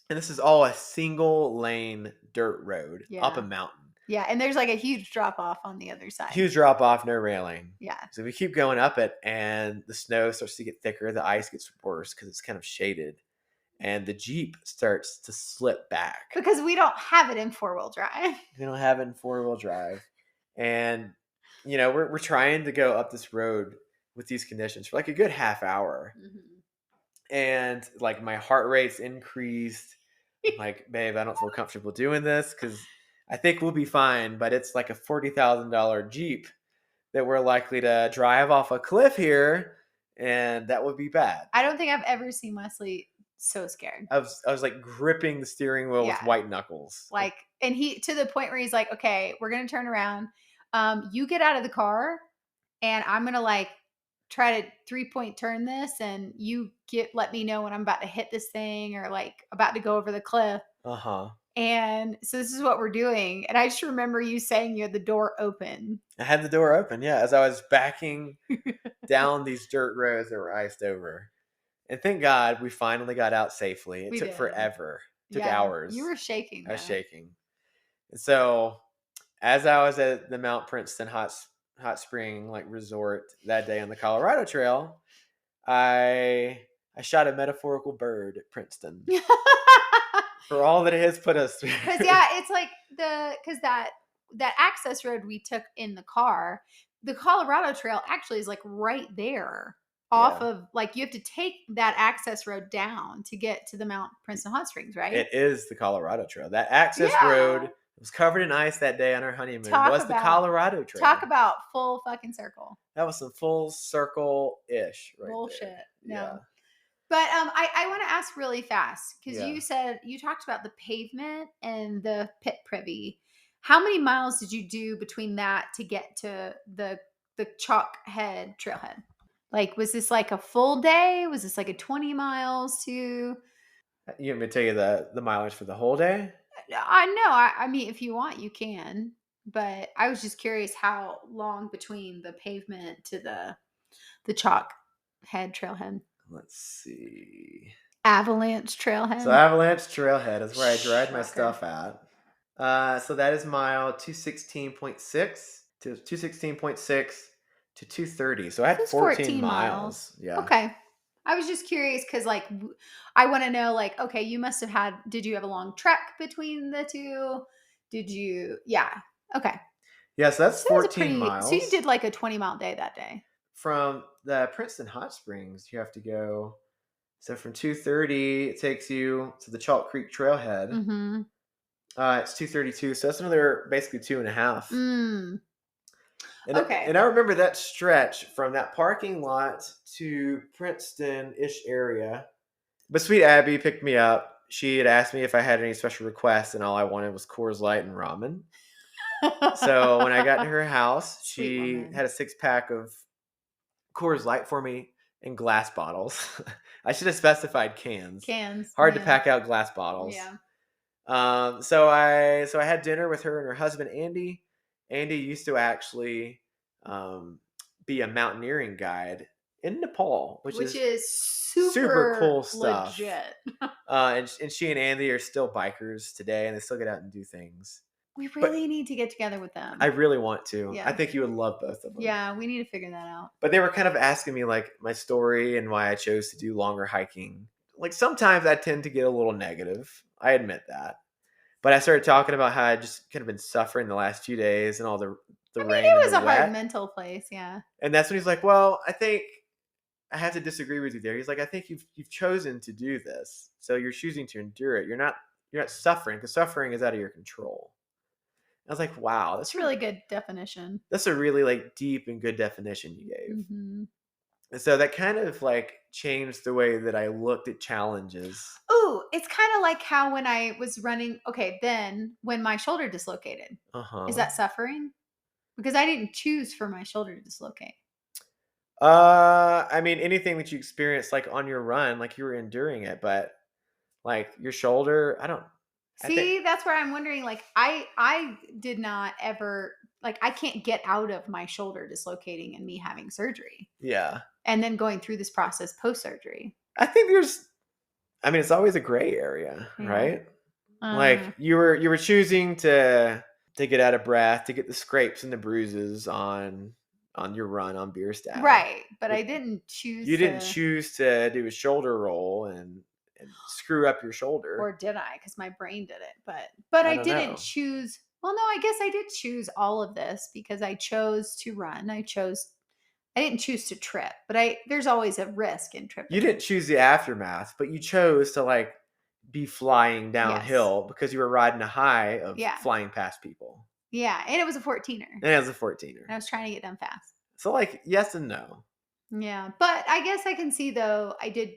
and this is all a single lane dirt road up a mountain. Yeah, and there's like a huge drop off on the other side. Huge drop off, no railing. Yeah. So we keep going up it, and the snow starts to get thicker. The ice gets worse because it's kind of shaded, and the Jeep starts to slip back because we don't have it in four-wheel drive. We don't have it in four-wheel drive, and you know we're trying to go up this road with these conditions for like a good half hour, and like my heart rate's increased. I'm like, babe, I don't feel comfortable doing this because I think we'll be fine, but it's like a $40,000 Jeep that we're likely to drive off a cliff here, and that would be bad. I don't think I've ever seen Wesley so scared. I was like gripping the steering wheel with white knuckles. Like, and he, to the point where he's like, okay, we're going to turn around. You get out of the car, and I'm going to like try to 3-point turn this, and you let me know when I'm about to hit this thing or like about to go over the cliff. And so this is what we're doing. And I just remember you saying you had the door open. I had the door open, yeah, as I was backing down these dirt roads that were iced over. And thank God we finally got out safely. It took forever. It took hours. You were shaking, though. I was shaking. And so as I was at the Mount Princeton hot spring like resort that day on the Colorado Trail, I shot a metaphorical bird at Princeton. For all that it has put us through. Because it's like that access road we took in the car, the Colorado Trail actually is like right there off of, like, you have to take that access road down to get to the Mount Princeton Hot Springs, right? It is the Colorado Trail. That access road was covered in ice that day on our honeymoon. The Colorado Trail. Talk about full fucking circle. That was some full circle-ish right bullshit. There. No. Yeah. But I want to ask really fast, because you talked about the pavement and the pit privy. How many miles did you do between that to get to the Chalk Head Trailhead? Like, was this like a full day? Was this like a 20 miles to? You want me to tell you the mileage for the whole day? I know. I mean, if you want, you can. But I was just curious how long between the pavement to the Chalk Head Trailhead. Let's see. Avalanche Trailhead. So Avalanche Trailhead is where I dried my stuff at. So that is mile 216.6 to 216.6 to 230. So I So had it's 14 14 miles. miles. Yeah. Okay. I was just curious because, like, I want to know, like, okay, you must have had, did you have a long trek between the two? Did you, yeah. Okay. Yeah, so that's So it was a 14 pretty, so you miles. did like a 20-mile day that day. From the Princeton Hot Springs, you have to go. So from 230, it takes you to the Chalk Creek Trailhead. Mm-hmm. It's 232, so that's another basically two and a half. Mm. And Okay. and I remember that stretch from that parking lot to Princeton-ish area. But Sweet Abby picked me up. She had asked me if I had any special requests, and all I wanted was Coors Light and ramen. So when I got to her house, Sweet she woman. had a 6-pack of Coors Light for me in glass bottles. I should have specified cans. Cans. Hard to Yeah. pack out glass bottles. Yeah. So I had dinner with her and her husband Andy. Andy used to actually um, be a mountaineering guide in Nepal, which Which is is super super cool stuff. legit. And she and Andy are still bikers today, and they still get out and do things. We But really need to get together with I them. really want to. I Yeah. think you would love both of them. Yeah, we need to figure that out. But they were kind of asking me like my story and why I chose to do longer hiking. Like sometimes I tend to get a little negative. I admit that. But I started talking about how I just kind of been suffering the last few days and all the I mean, rain it and was the a hard wet. mental place. Yeah. And that's when he's like, "Well, I think I have to disagree with you there." He's like, "I think you've chosen to do this, so you're choosing to endure it. You're not suffering because suffering is out of your control." I was like, "Wow, It's a really good definition. that's a really like deep and good definition you gave." Hmm. And so that kind of like changed the way that I looked at challenges. Oh, it's kind of like how when I was running, okay, then when my shoulder dislocated, Uh is huh. that suffering? Because I didn't choose for my shoulder to dislocate. I mean, anything that you experience like on your run, like you were enduring it, but like your shoulder, I don't. I think, See, that's where I'm wondering, like, I did not ever, like, I can't get out of my shoulder dislocating and me having surgery yeah. and then going through this process post surgery. I think there's. I mean, it's always a gray area, Yeah. right? Like you were choosing to get out of breath, to get the scrapes and the bruises on your run on Bierstadt. Right, but I didn't choose You didn't to, choose to do a shoulder roll and screw up your shoulder. or did I? Because my brain did it, but I I don't didn't know. choose. Well, no, I guess I did choose all of this because I chose to run. I didn't choose to trip, but there's always a risk in You tripping. didn't choose the aftermath, but you chose to like be flying Yes. downhill because you were riding a high of Yeah. flying past people. Yeah, and it was a 14er. And as a 14er. And I was trying to get done fast. So like yes and no. Yeah, but I guess I can see though, I guess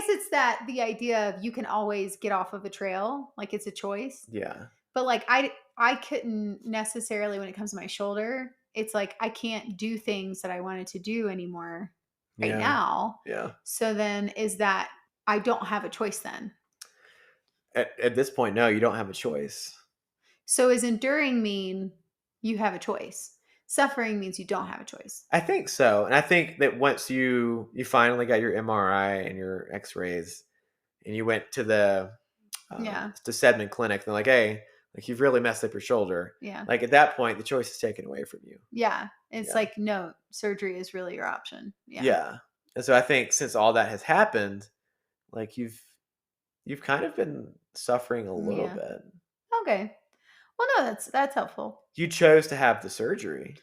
it's that the idea of you can always get off of a trail, like it's a choice. Yeah. But like I couldn't necessarily when it comes to my shoulder, it's like I can't do things that I wanted to do anymore right Yeah. now. Yeah. So then is that I don't have a choice then. At this point, no, you don't have a choice. So is enduring mean you have a choice? Suffering means you don't have a choice. I think so. And I think that once you finally got your MRI and your x-rays and you went to Yeah. the Sedman clinic, they're like, hey, like you've really messed up your shoulder. Yeah. Like at that point, the choice is taken away from you. Yeah. It's Yeah. like no, surgery is really your option. Yeah. Yeah. And so I think since all that has happened, like you've kind of been suffering a little Yeah. bit. Okay. Well, no, that's helpful. You chose to have the surgery.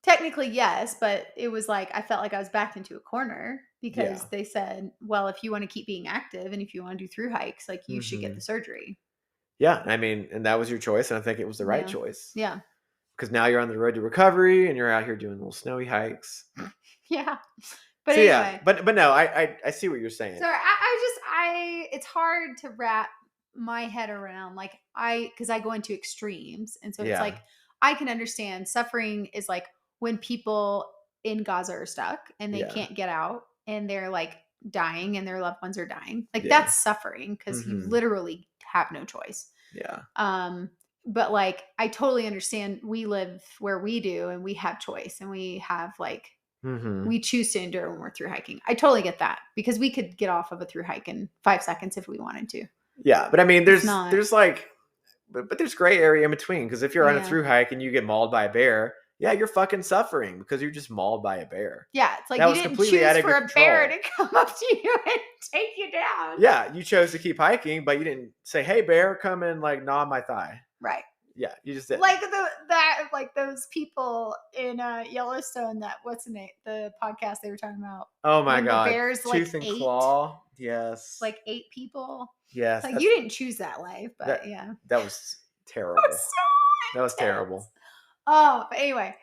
Technically, yes, but it was like I felt like I was backed into a corner because Yeah. they said, "Well, if you want to keep being active and if you want to do through hikes, like you should get Hmm. the surgery." Yeah. I mean, and that was your choice. And I think it was the right Yeah. choice. Yeah. Because now you're on the road to recovery and you're out here doing little snowy hikes. Yeah. But So yeah, anyway, but no, I see what you're saying. sorry, I it's hard to wrap my head around like because I go into extremes. And so it's Yeah. like I can understand suffering is like when people in Gaza are stuck and they Yeah. can't get out and they're like dying and their loved ones are dying. Like Yeah. that's suffering because you Hmm. literally have no choice. Yeah. But like I totally understand we live where we do and we have choice and we have like Hmm. we choose to endure when we're through hiking. I totally get that because we could get off of a through hike in 5 seconds if we wanted to. Yeah. But I mean, It's not. there's like but there's gray area in between, because if you're on a Yeah. through hike and you get mauled by a bear, yeah, you're fucking suffering because you're just mauled by a bear. Yeah, it's like That you was didn't completely choose out of for your a bear control. to come up to you and take you down. Yeah, you chose to keep hiking, but you didn't say, "Hey, bear, come and like gnaw my thigh." Right. Yeah, you just didn't. Like those people in Yellowstone, that what's the name, the podcast they were talking about, Oh my when the god, bears tooth and claw. Yes, ate people. yes, It's like you didn't choose that life, but that yeah. that was That was terrible. That was so intense. terrible. Oh, but anyway.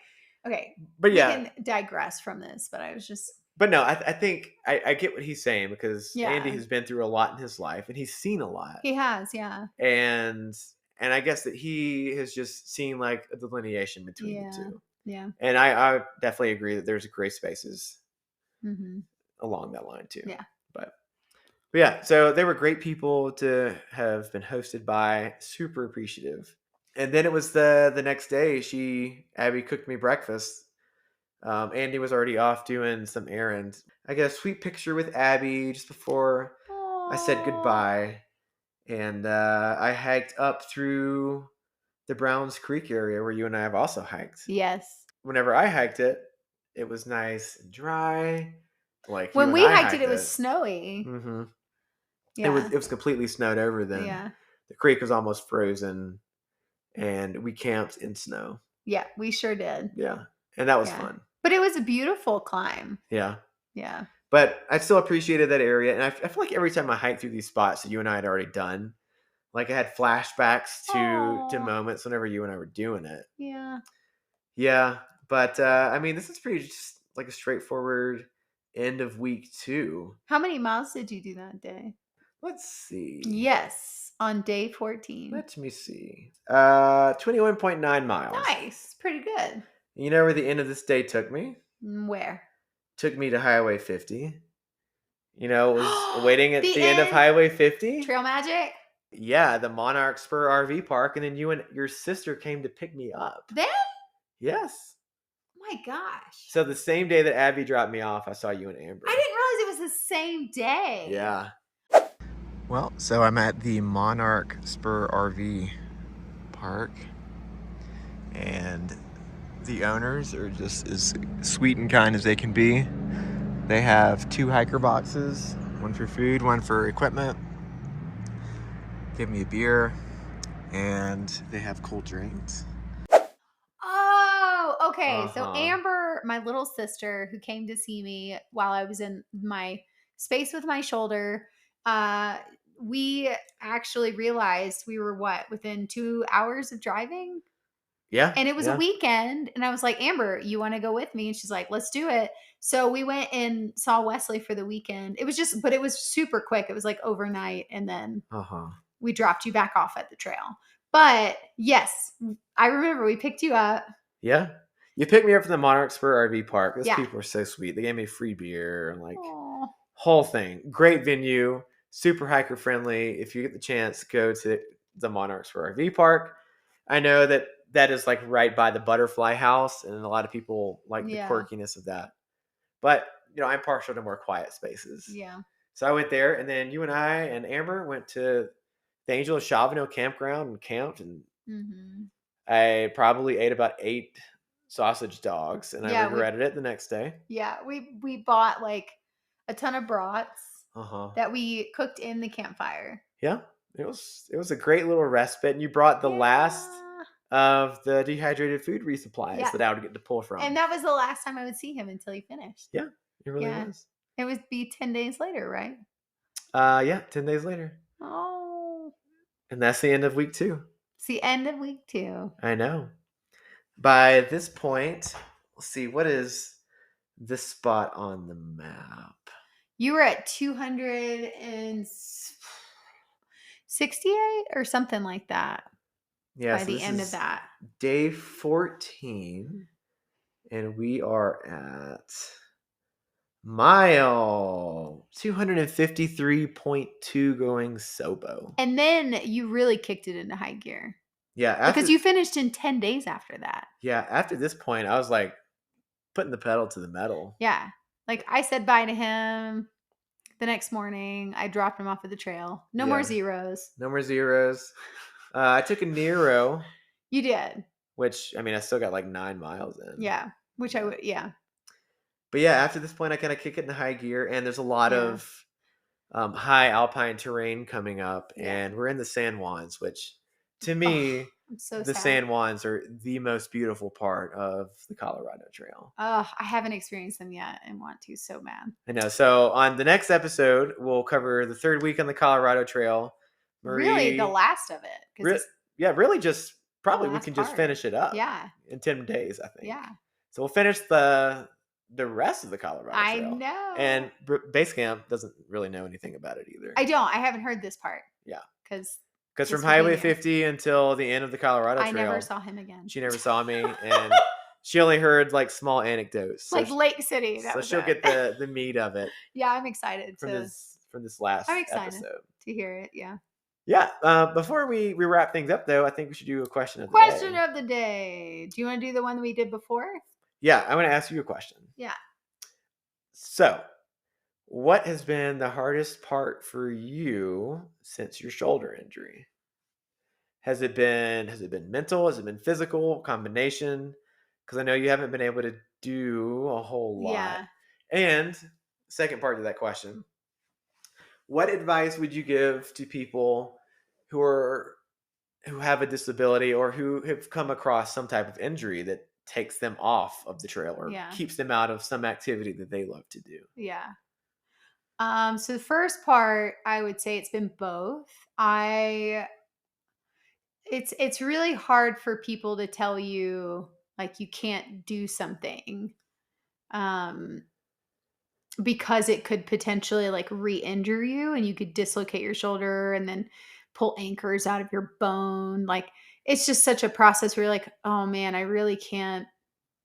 Okay. But We yeah, can digress from this, but I was just but no, I think I get what he's saying, because Andy yeah. has been through a lot in his life and he's seen a lot. He has, yeah. and I guess that he has just seen like a delineation between the Yeah. two. Yeah. And I definitely agree that there's gray spaces Mm-hmm. along that line too. Yeah. But yeah, so they were great people to have been hosted by. Super appreciative. And then it was the next day. Abby cooked me breakfast. Andy was already off doing some errands. I got a sweet picture with Abby just before I said goodbye, and I hiked up through the Browns Creek area where you and I have also hiked. Yes. Whenever I hiked it, it was nice and dry, like you When and we I hiked it, hiked it was it. snowy. Mm-hmm. Yeah. It was completely snowed over then. Yeah. The creek was almost frozen, and we camped in snow. Yeah, we sure did. Yeah, and that was Yeah. fun. But it was a beautiful climb. Yeah. Yeah. But I still appreciated that area, and I feel like every time I hike through these spots that you and I had already done, like I had flashbacks to Aw. moments whenever you and I were doing it. Yeah. Yeah, but I mean, this is pretty just like a straightforward end of week 2. How many miles did you do that day? Let's see. Yes, on day 14. Let me see. 21.9 miles. Nice. Pretty good. You know where the end of this day took me? Where? Took me to Highway 50. You know, it was waiting at the end of end. Highway 50. Trail Magic? Yeah, the Monarch Spur RV Park, and then you and your sister came to pick me up. Then? Yes. Oh my gosh. So the same day that Abby dropped me off, I saw you and Amber. I didn't realize it was the same day. Yeah. Well, so I'm at the Monarch Spur RV Park, and the owners are just as sweet and kind as they can be. They have 2 hiker boxes, one for food, one for equipment. Give me a beer, and they have cold drinks. Oh, okay. So Uh-huh. Amber, my little sister, who came to see me while I was in my space with my shoulder, we actually realized we were within 2 hours of driving? Yeah. And it was a yeah. weekend, and I was like, "Amber, you wanna go with me?" And she's like, "Let's do it." So we went and saw Wesley for the weekend. But it was super quick. It was like overnight, and then Uh-huh. we dropped you back off at the trail. But yes, I remember we picked you up. Yeah. You picked me up from the Monarch Spur RV Park. Those Yeah. people were so sweet. They gave me free beer and like Aw. whole thing. Great venue, super hiker friendly. If you get the chance, go to the Monarch Spur RV Park. I know that is like right by the Butterfly House, and a lot of people like the Yeah. quirkiness of that. But I'm partial to more quiet spaces. Yeah. So I went there, and then you and I and Amber went to the Angel of Chavano campground and camped, and Mhm. I probably ate about 8 sausage dogs, and I Yeah, regretted it the next day. Yeah, we bought like a ton of brats Uh-huh. that we cooked in the campfire. Yeah. It was a great little respite, and you brought the last Yeah. of the dehydrated food resupplies Yeah. that I would get to pull from. And that was the last time I would see him until he finished. Yeah, it really Yeah. was. It would be 10 days later, right? Yeah, 10 days later. Oh. And that's the end of week 2. It's the end of week 2. I know. By this point, let's see, what is this spot on the map? You were at 268 or something like that Yeah, by so the this end of is that. day 14, and we are at mile 253.2 going Sobo. And then you really kicked it into high gear. Yeah, Because you finished in 10 days after that. Yeah, after this point, I was like putting the pedal to the metal. Yeah. Like I said bye to him the next morning. I dropped him off at the trail. No more Yeah. zeros. No more zeros. I took a Nero, You did. which I mean, I still got like 9 miles in. Yeah. Which I Yeah. would, yeah. But yeah, after this point, I kind of kick it into high gear, and there's a lot Yeah. of high alpine terrain coming up, Yeah. and we're in the San Juans, which to Oh, me, I'm so the sad. San Juans are the most beautiful part of the Colorado Trail. Oh, I haven't experienced them yet and want to so bad. I know. So on the next episode, we'll cover the third week on the Colorado Trail. Really, the Marie, last of it, because re- it's yeah, really just the probably we last can just part. finish it up Yeah. in 10 days, I think. Yeah. So we'll finish the rest of the Colorado I Trail, know. and Basecamp doesn't really know anything about it either. I don't. I haven't heard this part Yeah, because because from this would be Highway new. 50 until the end of the Colorado I never Trail, saw him again. she never saw me, and she only heard like small anecdotes. So Like Lake City, that so was she'll it. get the meat of it Yeah, I'm excited from this last I'm excited episode. to hear it. Yeah. Yeah. Before we wrap things up, though, I think we should do a question of the Question day. of the day. Do you want to do the one that we did before? Yeah, I want to ask you a question. Yeah. So, what has been the hardest part for you since your shoulder injury? Has it been mental? Has it been physical? Combination? Because I know you haven't been able to do a whole lot. Yeah. And second part of that question, what advice would you give to people who have a disability or who have come across some type of injury that takes them off of the trail or Yeah. keeps them out of some activity that they love to do? Yeah. So the first part, I would say it's been both. It's really hard for people to tell you like you can't do something. Um because it could potentially like re-injure you and you could dislocate your shoulder and then pull anchors out of your bone. Like it's just such a process where you're like, oh man, I really can't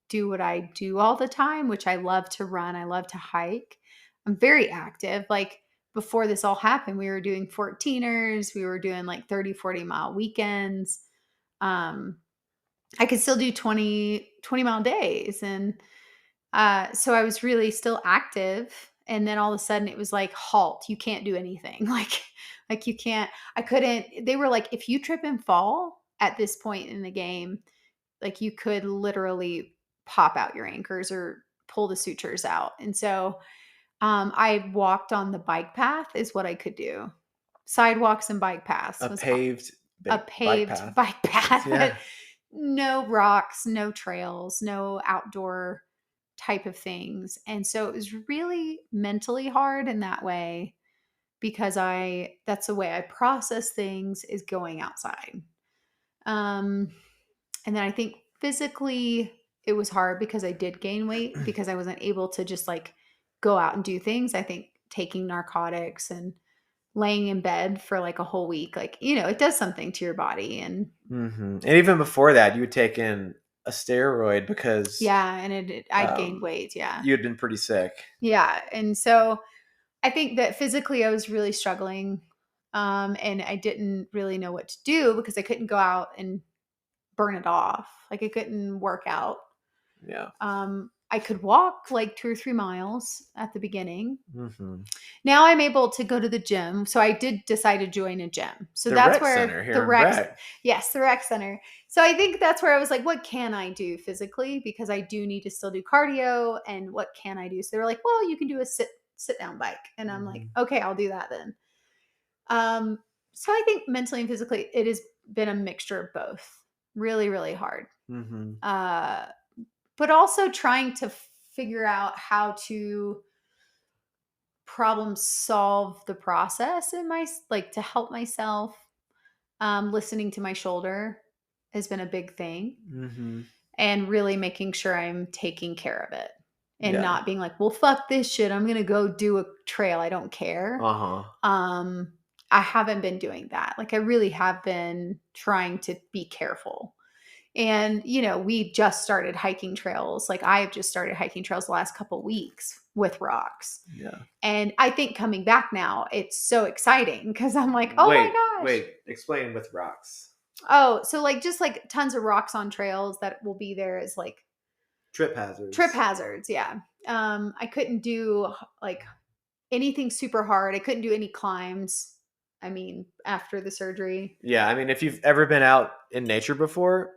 do what I do all the time, which I love to run. I love to hike. I'm very active. Like before this all happened, we were doing 14ers, we were doing like 30, 40 mile weekends. Um, I could still do 20 mile days. And so I was really still active. And then all of a sudden it was like, halt, you can't do anything. Like you can't, I couldn't, they were like, if you trip and fall at this point in the game, like you could literally pop out your anchors or pull the sutures out. And so I walked on the bike path is what I could do. Sidewalks and bike paths A was paved a bike paved path. bike path, but Yeah. no rocks, no trails, no outdoor type of things. And so it was really mentally hard in that way because that's the way I process things is going outside. Um and then I think physically it was hard because I did gain weight because I wasn't able to just like go out and do things. I think taking narcotics and laying in bed for like a whole week, like, it does something to your body. And And even before that, you had taken a steroid because yeah, and I'd gained weight. Yeah. you had been pretty sick. Yeah. And so I think that physically I was really struggling. And I didn't really know what to do because I couldn't go out and burn it off. Like I couldn't work out. Yeah. I could walk like 2 or 3 miles at the beginning. Mm-hmm. Now I'm able to go to the gym. So I did decide to join a gym. So The that's rec where center the here in rec, Bragg. yes, the rec center. So I think that's where I was like, what can I do physically? Because I do need to still do cardio. And what can I do? So they were like, well, you can do a sit down bike. And I'm like, okay, I'll do that then. So I think mentally and physically, it has been a mixture of both. Really, really hard. Mm-hmm. But also trying to figure out how to problem solve the process in my like to help myself. Listening to my shoulder has been a big thing, Mm-hmm. and really making sure I'm taking care of it and Yeah. not being like, well, fuck this shit, I'm gonna go do a trail, I don't care. Uh-huh. I haven't been doing that. Like I really have been trying to be careful. And, we just started hiking trails. Like I've just started hiking trails the last couple weeks with rocks. Yeah. And I think coming back now, it's so exciting because I'm like, oh my gosh. Wait, explain with rocks. Oh, so like just like tons of rocks on trails that will be there as like Trip hazards. trip hazards. Yeah. I couldn't do like anything super hard. I couldn't do any climbs. I mean, after the surgery. Yeah, I mean, if you've ever been out in nature before,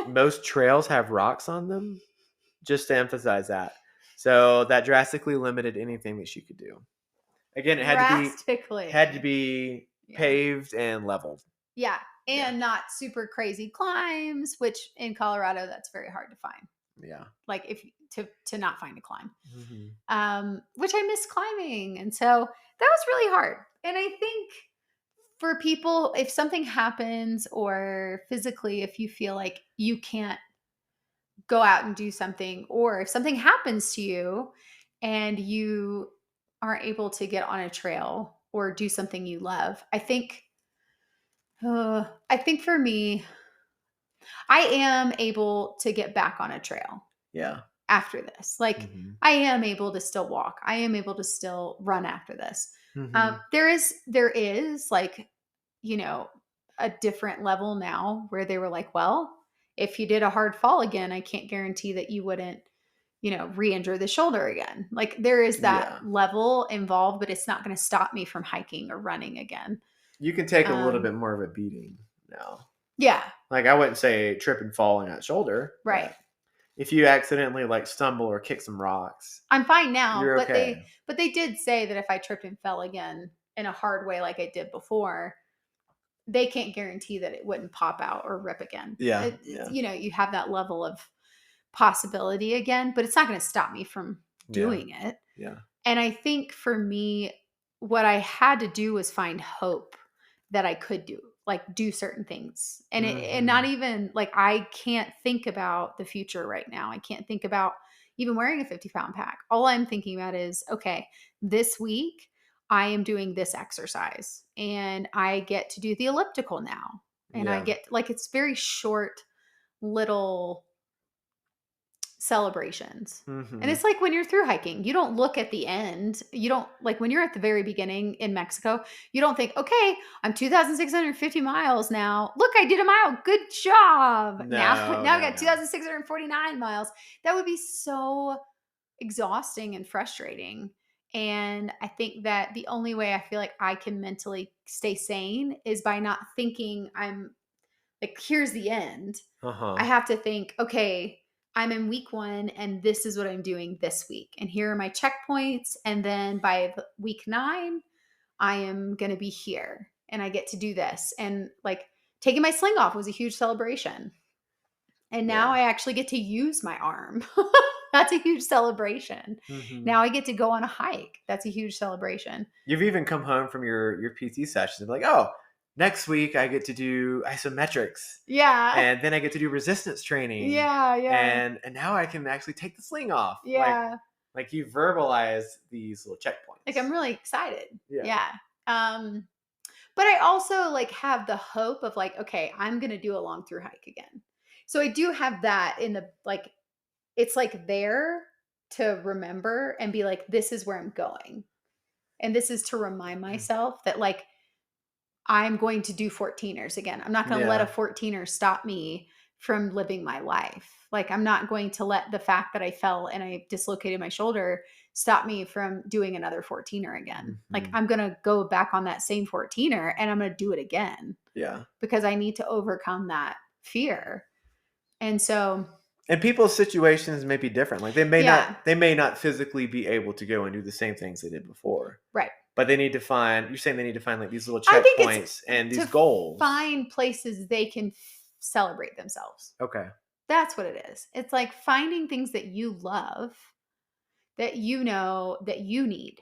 most trails have rocks on them, just to emphasize that. So that drastically limited anything that she could do. Again, it had to Drastically. be Yeah. paved and leveled. Yeah. Yeah. And not super crazy climbs, which in Colorado that's very hard to find. Yeah. Like if to not find a climb. Hmm. Which I miss climbing. And so that was really hard. And I think for people, if something happens or physically, if you feel like you can't go out and do something, or if something happens to you and you aren't able to get on a trail or do something you love, I think for me, I am able to get back on a trail Yeah. after this. Like Hmm. I am able to still walk. I am able to still run after this. Hmm. There is like, you know, a different level now where they were like, well, if you did a hard fall again, I can't guarantee that you wouldn't, re-injure the shoulder again. Like there is that Yeah. level involved, but it's not going to stop me from hiking or running again. You can take a little Um, bit more of a beating now. yeah, Like I wouldn't say trip and fall on that shoulder, right. but if you accidentally like stumble or kick some rocks, I'm fine now, you're but okay. they did say that if I tripped and fell again in a hard way like I did before, they can't guarantee that it wouldn't pop out or rip again. Yeah. Yeah. You have that level of possibility again, but it's not going to stop me from Yeah. doing it. Yeah. And I think for me, what I had to do was find hope that I could do, like do certain things. And not Hmm. even like I can't think about the future right now. I can't think about even wearing a 50-pound pack. All I'm thinking about is, okay, this week I am doing this exercise and I get to do the elliptical now. And I Yeah. get like it's very short little celebrations. And Hmm. it's like when you're through hiking, you don't look at the end. You don't like when you're at the very beginning in Mexico, you don't think, okay, I'm 2,650 miles now. Look, I did a mile. Good job. Now, No, now I no, got no. 2,649 miles. That would be so exhausting and frustrating. And I think that the only way I feel like I can mentally stay sane is by not thinking I'm like, here's the end. I Uh-huh. have to think, okay, I'm in week 1 and this is what I'm doing this week. And here are my checkpoints. And then by week 9, I am going to be here and I get to do this. And like taking my sling off was a huge celebration. And now Yeah. I actually get to use my arm. That's a huge celebration. Hmm. Now I get to go on a hike. That's a huge celebration. You've even come home from your PT sessions and be like, oh, next week I get to do isometrics, Yeah. and then I get to do resistance training, Yeah. Yeah. and now I can actually take the sling off. Yeah. Like you verbalize these little Like checkpoints. I'm really excited. Yeah. Yeah. Um But I also like have the hope of like, okay, I'm gonna do a long through hike again. So I do have that in the like, it's like there to remember and be like, this is where I'm going. And this is to remind myself that like I'm going to do 14ers again. I'm not gonna let a Yeah. 14er stop me from living my life. Like I'm not going to let the fact that I fell and I dislocated my shoulder stop me from doing another 14er again. Like Hmm. I'm going to go back on that same 14er and I'm going to do it again Yeah. because I need to overcome that fear. And so, And people's situations may be different. Like yeah, they may not physically be able to go and do the same things they did before. right. But they need to find, you're saying they need to find like these little I think it's checkpoints and these to goals. find places they can celebrate themselves. Okay. That's what it is. It's like finding things that you love, that you know that you need,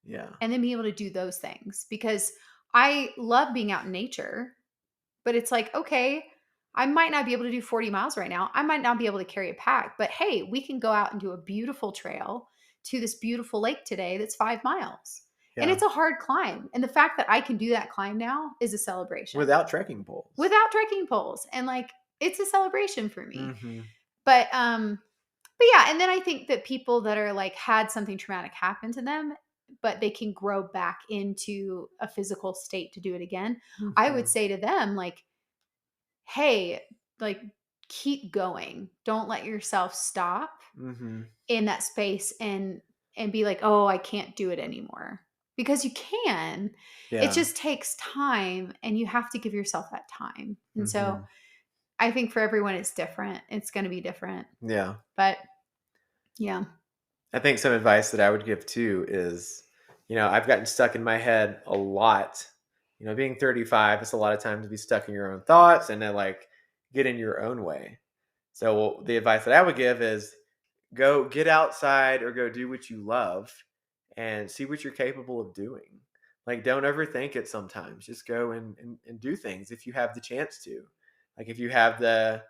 Yeah. and then being able to do those things because I love being out in nature, but it's like, okay, I might not be able to do 40 miles right now. I might not be able to carry a pack, but hey, we can go out and do a beautiful trail to this beautiful lake today that's 5 miles. And Yeah. it's a hard climb. And the fact that I can do that climb now is a celebration Without trekking poles. without trekking poles. And like, it's a celebration for me. Hmm. But, but yeah, and then I think that people that are like had something traumatic happen to them, but they can grow back into a physical state to do it again. I would Hmm. say to them, like, hey, like, keep going. Don't let yourself stop Hmm. in that space and be like, oh, I can't do it anymore. because you can. It Yeah. just takes time, and you have to give yourself that time. And so Hmm. I think for everyone it's different. It's going to be different. Yeah. But yeah. I think some advice that I would give too is, I've gotten stuck in my head a lot. Being 35, it's a lot of time to be stuck in your own thoughts and then like get in your own way. So the advice that I would give is go get outside or go do what you love and see what you're capable of doing. Like, don't overthink it sometimes. Just go and do things if you have the chance to. Like, if you have the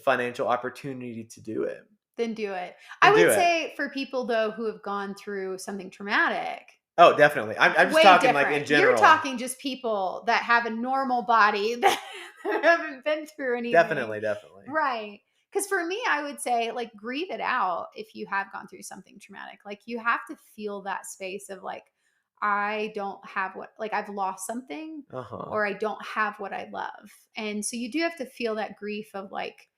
financial opportunity to do it, Then do it. I then do would it. say for people though who have gone through something traumatic, Oh, definitely. I'm just way talking like in different. You're general. talking just people that have a normal body that haven't been through anything. Definitely, definitely. Right. Because for me, I would say, like, grieve it out if you have gone through something traumatic. Like, you have to feel that space of, like, I don't have what, like, I've lost something Uh-huh. or I don't have what I love. And so you do have to feel that grief of, like,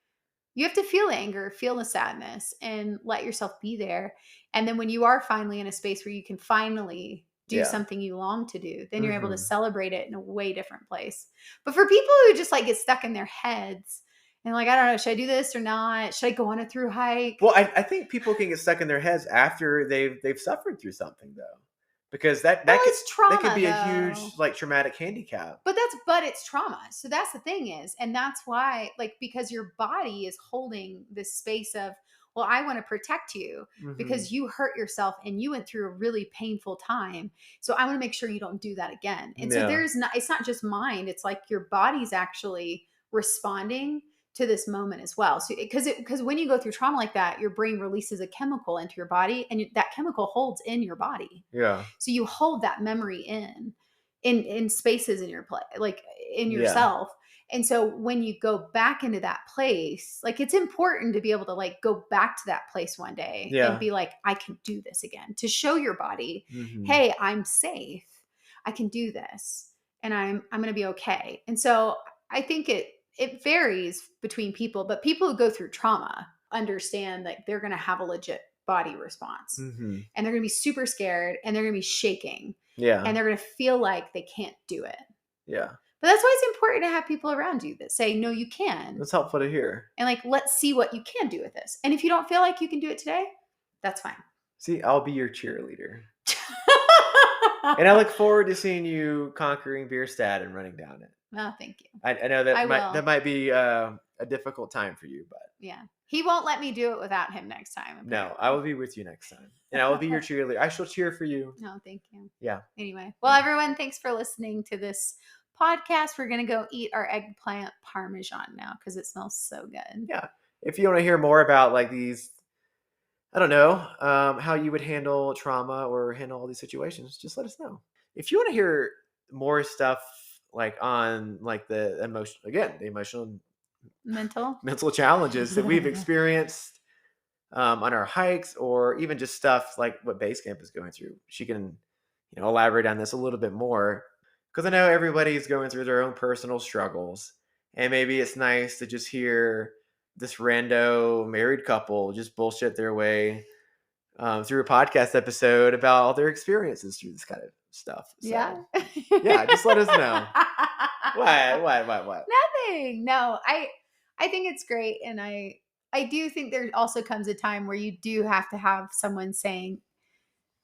you have to feel anger, feel the sadness, and let yourself be there. And then when you are finally in a space where you can finally do Yeah. something you long to do, then you're able to Mhm. celebrate it in a way different place. But for people who just like get stuck in their heads and like, I don't know, should I do this or not? Should I go on a through hike? Well, I think people can get stuck in their heads after they've suffered through something though. Because that Well, that could it's that could trauma be a huge though. like traumatic handicap. But it's trauma. So that's the thing is, and that's why, like, because your body is holding this space of, well, I want to protect you Mhm. because you hurt yourself and you went through a really painful time. So I want to make sure you don't do that again. And so Yeah. it's not just mind, it's like your body's actually responding to this moment as well. So because when you go through trauma like that, your brain releases a chemical into your body, and that chemical holds in your body. Yeah. So you hold that memory in spaces in your play, like in Yeah. yourself. And so when you go back into that place, like, it's important to be able to like go back to that place one day and Yeah. be like, I can do this again, to show your body, Mhm. hey, I'm safe, I can do this, and I'm going to be okay. And so I think it varies between people, but people who go through trauma understand that they're going to have a legit body response, Mhm. and they're going to be super scared, and they're going to be shaking, Yeah. and they're going to feel like they can't do it. Yeah. But that's why it's important to have people around you that say, no, you can. That's helpful to hear. And like, let's see what you can do with this. And if you don't feel like you can do it today, that's fine. See, I'll be your cheerleader. And I look forward to seeing you conquering Bierstadt and running down it. No, thank you. I know I that will. might be a difficult time for you, but Yeah. He won't let me do it without him next time, no, I apparently. will be with you next time. And I will be your cheerleader. I shall cheer for you. No, thank you. Yeah. Anyway, well, Yeah. everyone, thanks for listening to this podcast. We're going to go eat our eggplant parmesan now because it smells so good. Yeah. If you want to hear more about like these, I don't know, how you would handle trauma or handle all these situations, just let us know. If you want to hear more stuff like on like the emotional Mental? mental challenges that we've experienced on our hikes, or even just stuff like what Basecamp is going through, she can, elaborate on this a little bit more, because I know everybody's going through their own personal struggles, and maybe it's nice to just hear this rando married couple just bullshit their way through a podcast episode about all their experiences through this kind of stuff. Yeah. So yeah, just let us know. What? Nothing. No, I think it's great, and I do think there also comes a time where you do have to have someone saying,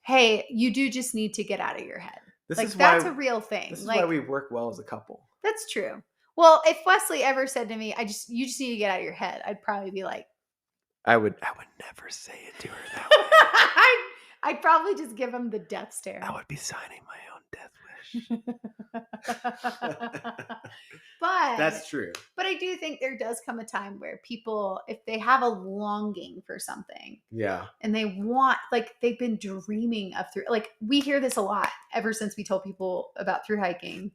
"Hey, you do just need to get out of your head." This Like, is that's why a real thing. this is why Like, we work well as a couple. that's true. Well, if Wesley ever said to me, you just need to get out of your head," I'd probably be like, I would never say it to her that way. I'd probably just give him the death I stare. would be signing my own death wish. but That's true. But I do think there does come a time where people, if they have a longing for something Yeah. and they want, like, they've been dreaming of through, like, we hear this a lot ever since we told people about through hiking.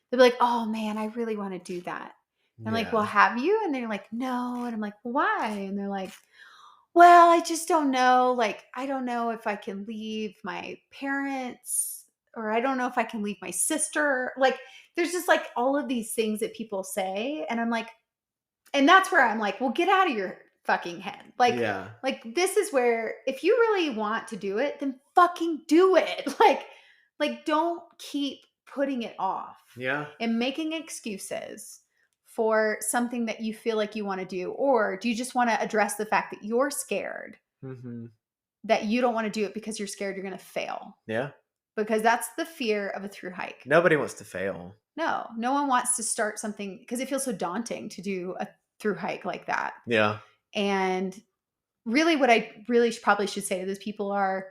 They'll be like, oh man, I really want to do that. And I'm like, well, Yeah. have you? And they're like, no. And I'm like, well, why? And they're like, well, I just don't know. Like, I don't know if I can leave my parents, or I don't know if I can leave my sister. Like, there's just like all of these things that people say. And I'm like, and that's where I'm like, well, get out of your fucking head. Yeah. Like, this is where, if you really want to do it, then fucking do it. Like, Like, don't keep putting it off Yeah. and making excuses for something that you feel like you want to do. Or do you just want to address the fact that you're scared, Mm-hmm. that you don't want to do it because you're scared you're going to fail? Yeah. Because that's the fear of a through hike. Nobody wants to fail. No, no one wants to start something because it feels so daunting to do a through hike like that. Yeah. And really, what I really probably should say to those people are,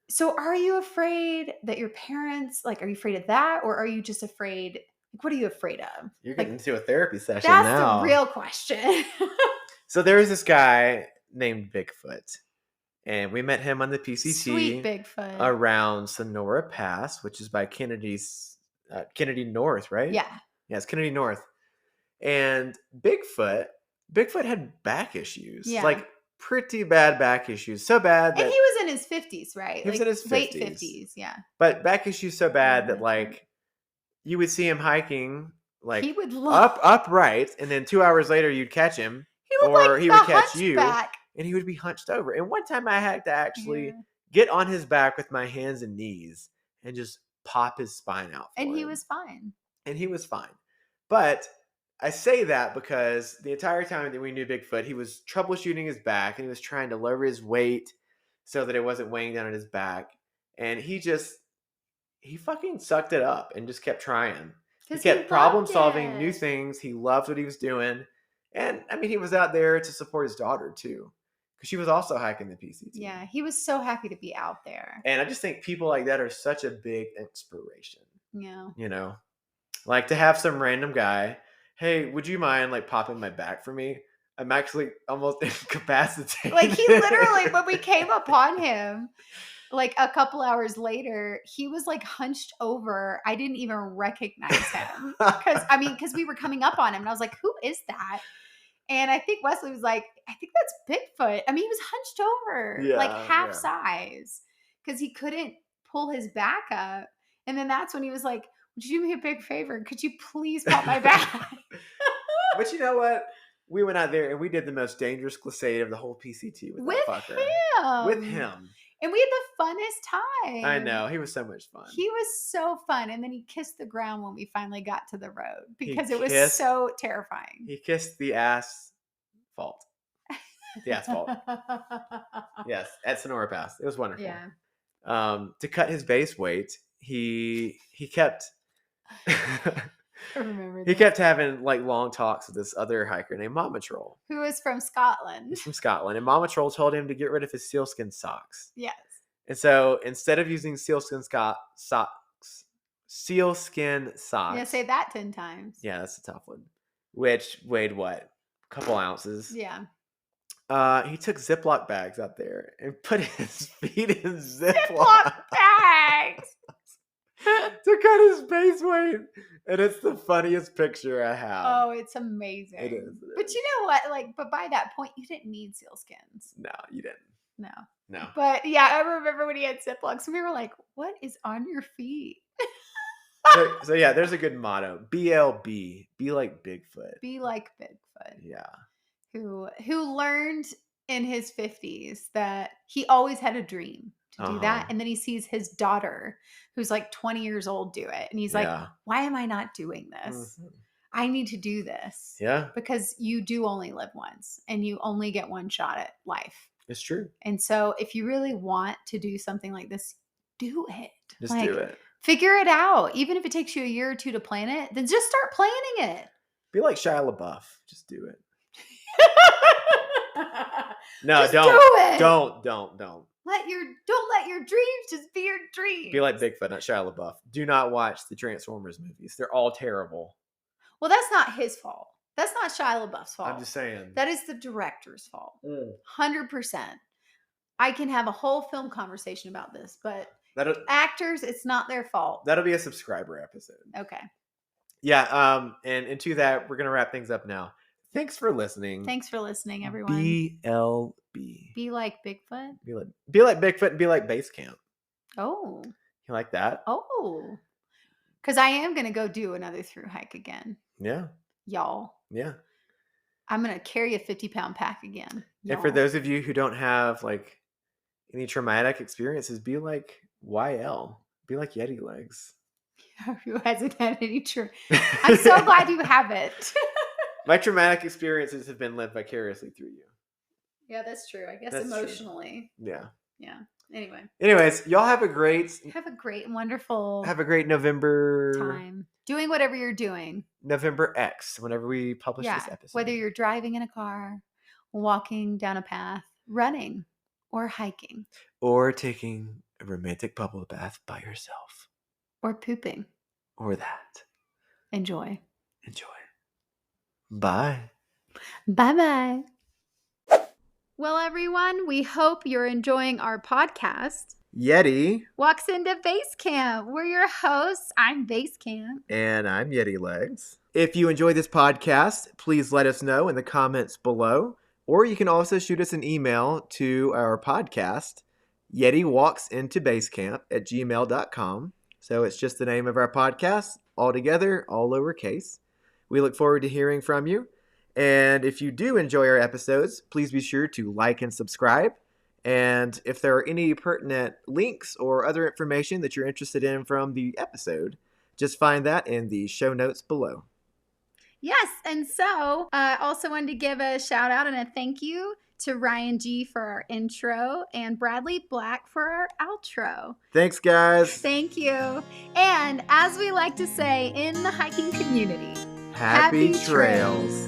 so are you afraid that your parents, like, are you afraid of that? Or are you just afraid, like, what are you afraid of? You're Like, getting into a therapy session that's the now. real question. So there was this guy named Bigfoot, and we met him on the PCT Sweet Bigfoot. around Sonora Pass, which is by Kennedy North, right? Yeah. Yeah, it's Kennedy North. And Bigfoot had back issues, Yeah. like pretty bad back issues, so bad that And he was in his 50s, right? He was in his late 50s. 50s, yeah. But back issues so bad that that's like you would see him hiking like He would look upright, and then 2 hours later you'd catch him, He looked or like he the would catch you, hunchback. and he would be hunched over. And one time I had to actually Yeah. get on his back with my hands and knees and just pop his spine out for And he him. was fine. And he was fine. But I say that because the entire time that we knew Bigfoot, he was troubleshooting his back, and he was trying to lower his weight so that it wasn't weighing down on his back. And he fucking sucked it up and just kept trying. He kept problem solving new things. He loved what he was doing. And I mean, he was out there to support his daughter too, because she was also hiking the PCT. Yeah, he was so happy to be out there. And I just think people like that are such a big inspiration. Yeah. You know, like to have some random guy, hey, would you mind like popping my back for me? I'm actually almost incapacitated. Like, he literally, when we came upon him, like a couple hours later, he was like hunched over. I didn't even recognize him because we were coming up on him, and I was like, who is that? And I think Wesley was like, I think that's Bigfoot. I mean, he was hunched over, like half size, because he couldn't pull his back up. And then that's when he was like, would you do me a big favor? Could you please pop my back? But you know what? We went out there and we did the most dangerous glissade of the whole PCT with that fucker. With him. And we had the funnest time. I know. He was so much fun. He was so fun. And then he kissed the ground when we finally got to the road because it was so terrifying. He kissed the asphalt. The asphalt. Yes, at Sonora Pass. It was wonderful. Yeah. To cut his base weight, he kept I remember he kept having like long talks with this other hiker named Mama Troll, who is from Scotland. He's from Scotland, and Mama Troll told him to get rid of his sealskin socks. Yes. And so instead of using sealskin socks. Yeah, say that 10 times. Yeah, that's a tough one. Which weighed what? A couple ounces. Yeah. He took Ziploc bags out there and put his feet in Ziploc bags to cut his base weight. And it's the funniest picture I have. Oh, it's amazing. It is. But you know what? Like, but by that point, you didn't need sealskins. No, you didn't. No. But yeah, I remember when he had Ziplocs, and we were like, what is on your feet? So yeah, there's a good motto. BLB. Be like Bigfoot. Be like Bigfoot. Yeah. Who learned in his 50s that he always had a dream to do that. And then he sees his daughter, who's like 20 years old, do it. And he's like, why am I not doing this? Mm-hmm. I need to do this. Yeah. Because you do only live once, and you only get one shot at life. It's true. And so if you really want to do something like this, do it. Just do it. Figure it out. Even if it takes you a year or two to plan it, then just start planning it. Be like Shia LaBeouf. Just do it. No, just don't. Do it. Don't. Don't let your dreams just be your dreams. Be like Bigfoot, not Shia LaBeouf. Do not watch the Transformers movies. They're all terrible. Well, that's not his fault. That's not Shia LaBeouf's fault. I'm just saying. That is the director's fault. 100%. I can have a whole film conversation about this, but actors, it's not their fault. That'll be a subscriber episode. Okay. Yeah. And to that, we're gonna wrap things up now. Thanks for listening. Thanks for listening, everyone. BLB. Be like Bigfoot. Be like Bigfoot and be like Basecamp. Oh. You like that? Oh. Because I am gonna go do another through hike again. Yeah. Y'all. Yeah. I'm gonna carry a 50-pound pack again. Y'all. And for those of you who don't have like any traumatic experiences, be like YL. Be like Yeti legs. Who hasn't had any I'm so glad you have it. My traumatic experiences have been lived vicariously through you. Yeah, that's true. I guess That's emotionally. True. Yeah. Yeah. Anyway. Anyways, y'all have a great and wonderful November time. Doing whatever you're doing. November X, whenever we publish this episode. Whether you're driving in a car, walking down a path, running, or hiking. Or taking a romantic bubble bath by yourself. Or pooping. Or that. Enjoy. Bye. Bye-bye. Well, everyone, we hope you're enjoying our podcast. Yeti Walks into Basecamp. We're your hosts. I'm Basecamp. And I'm Yeti Legs. If you enjoy this podcast, please let us know in the comments below. Or you can also shoot us an email to our podcast, Yeti Walks IntoBasecamp at gmail.com. So it's just the name of our podcast, all together, all lowercase. We look forward to hearing from you. And if you do enjoy our episodes, please be sure to like and subscribe. And if there are any pertinent links or other information that you're interested in from the episode, just find that in the show notes below. Yes, and so I also wanted to give a shout out and a thank you to Ryan G for our intro and Bradley Black for our outro. Thanks, guys. Thank you. And as we like to say in the hiking community, Happy trails.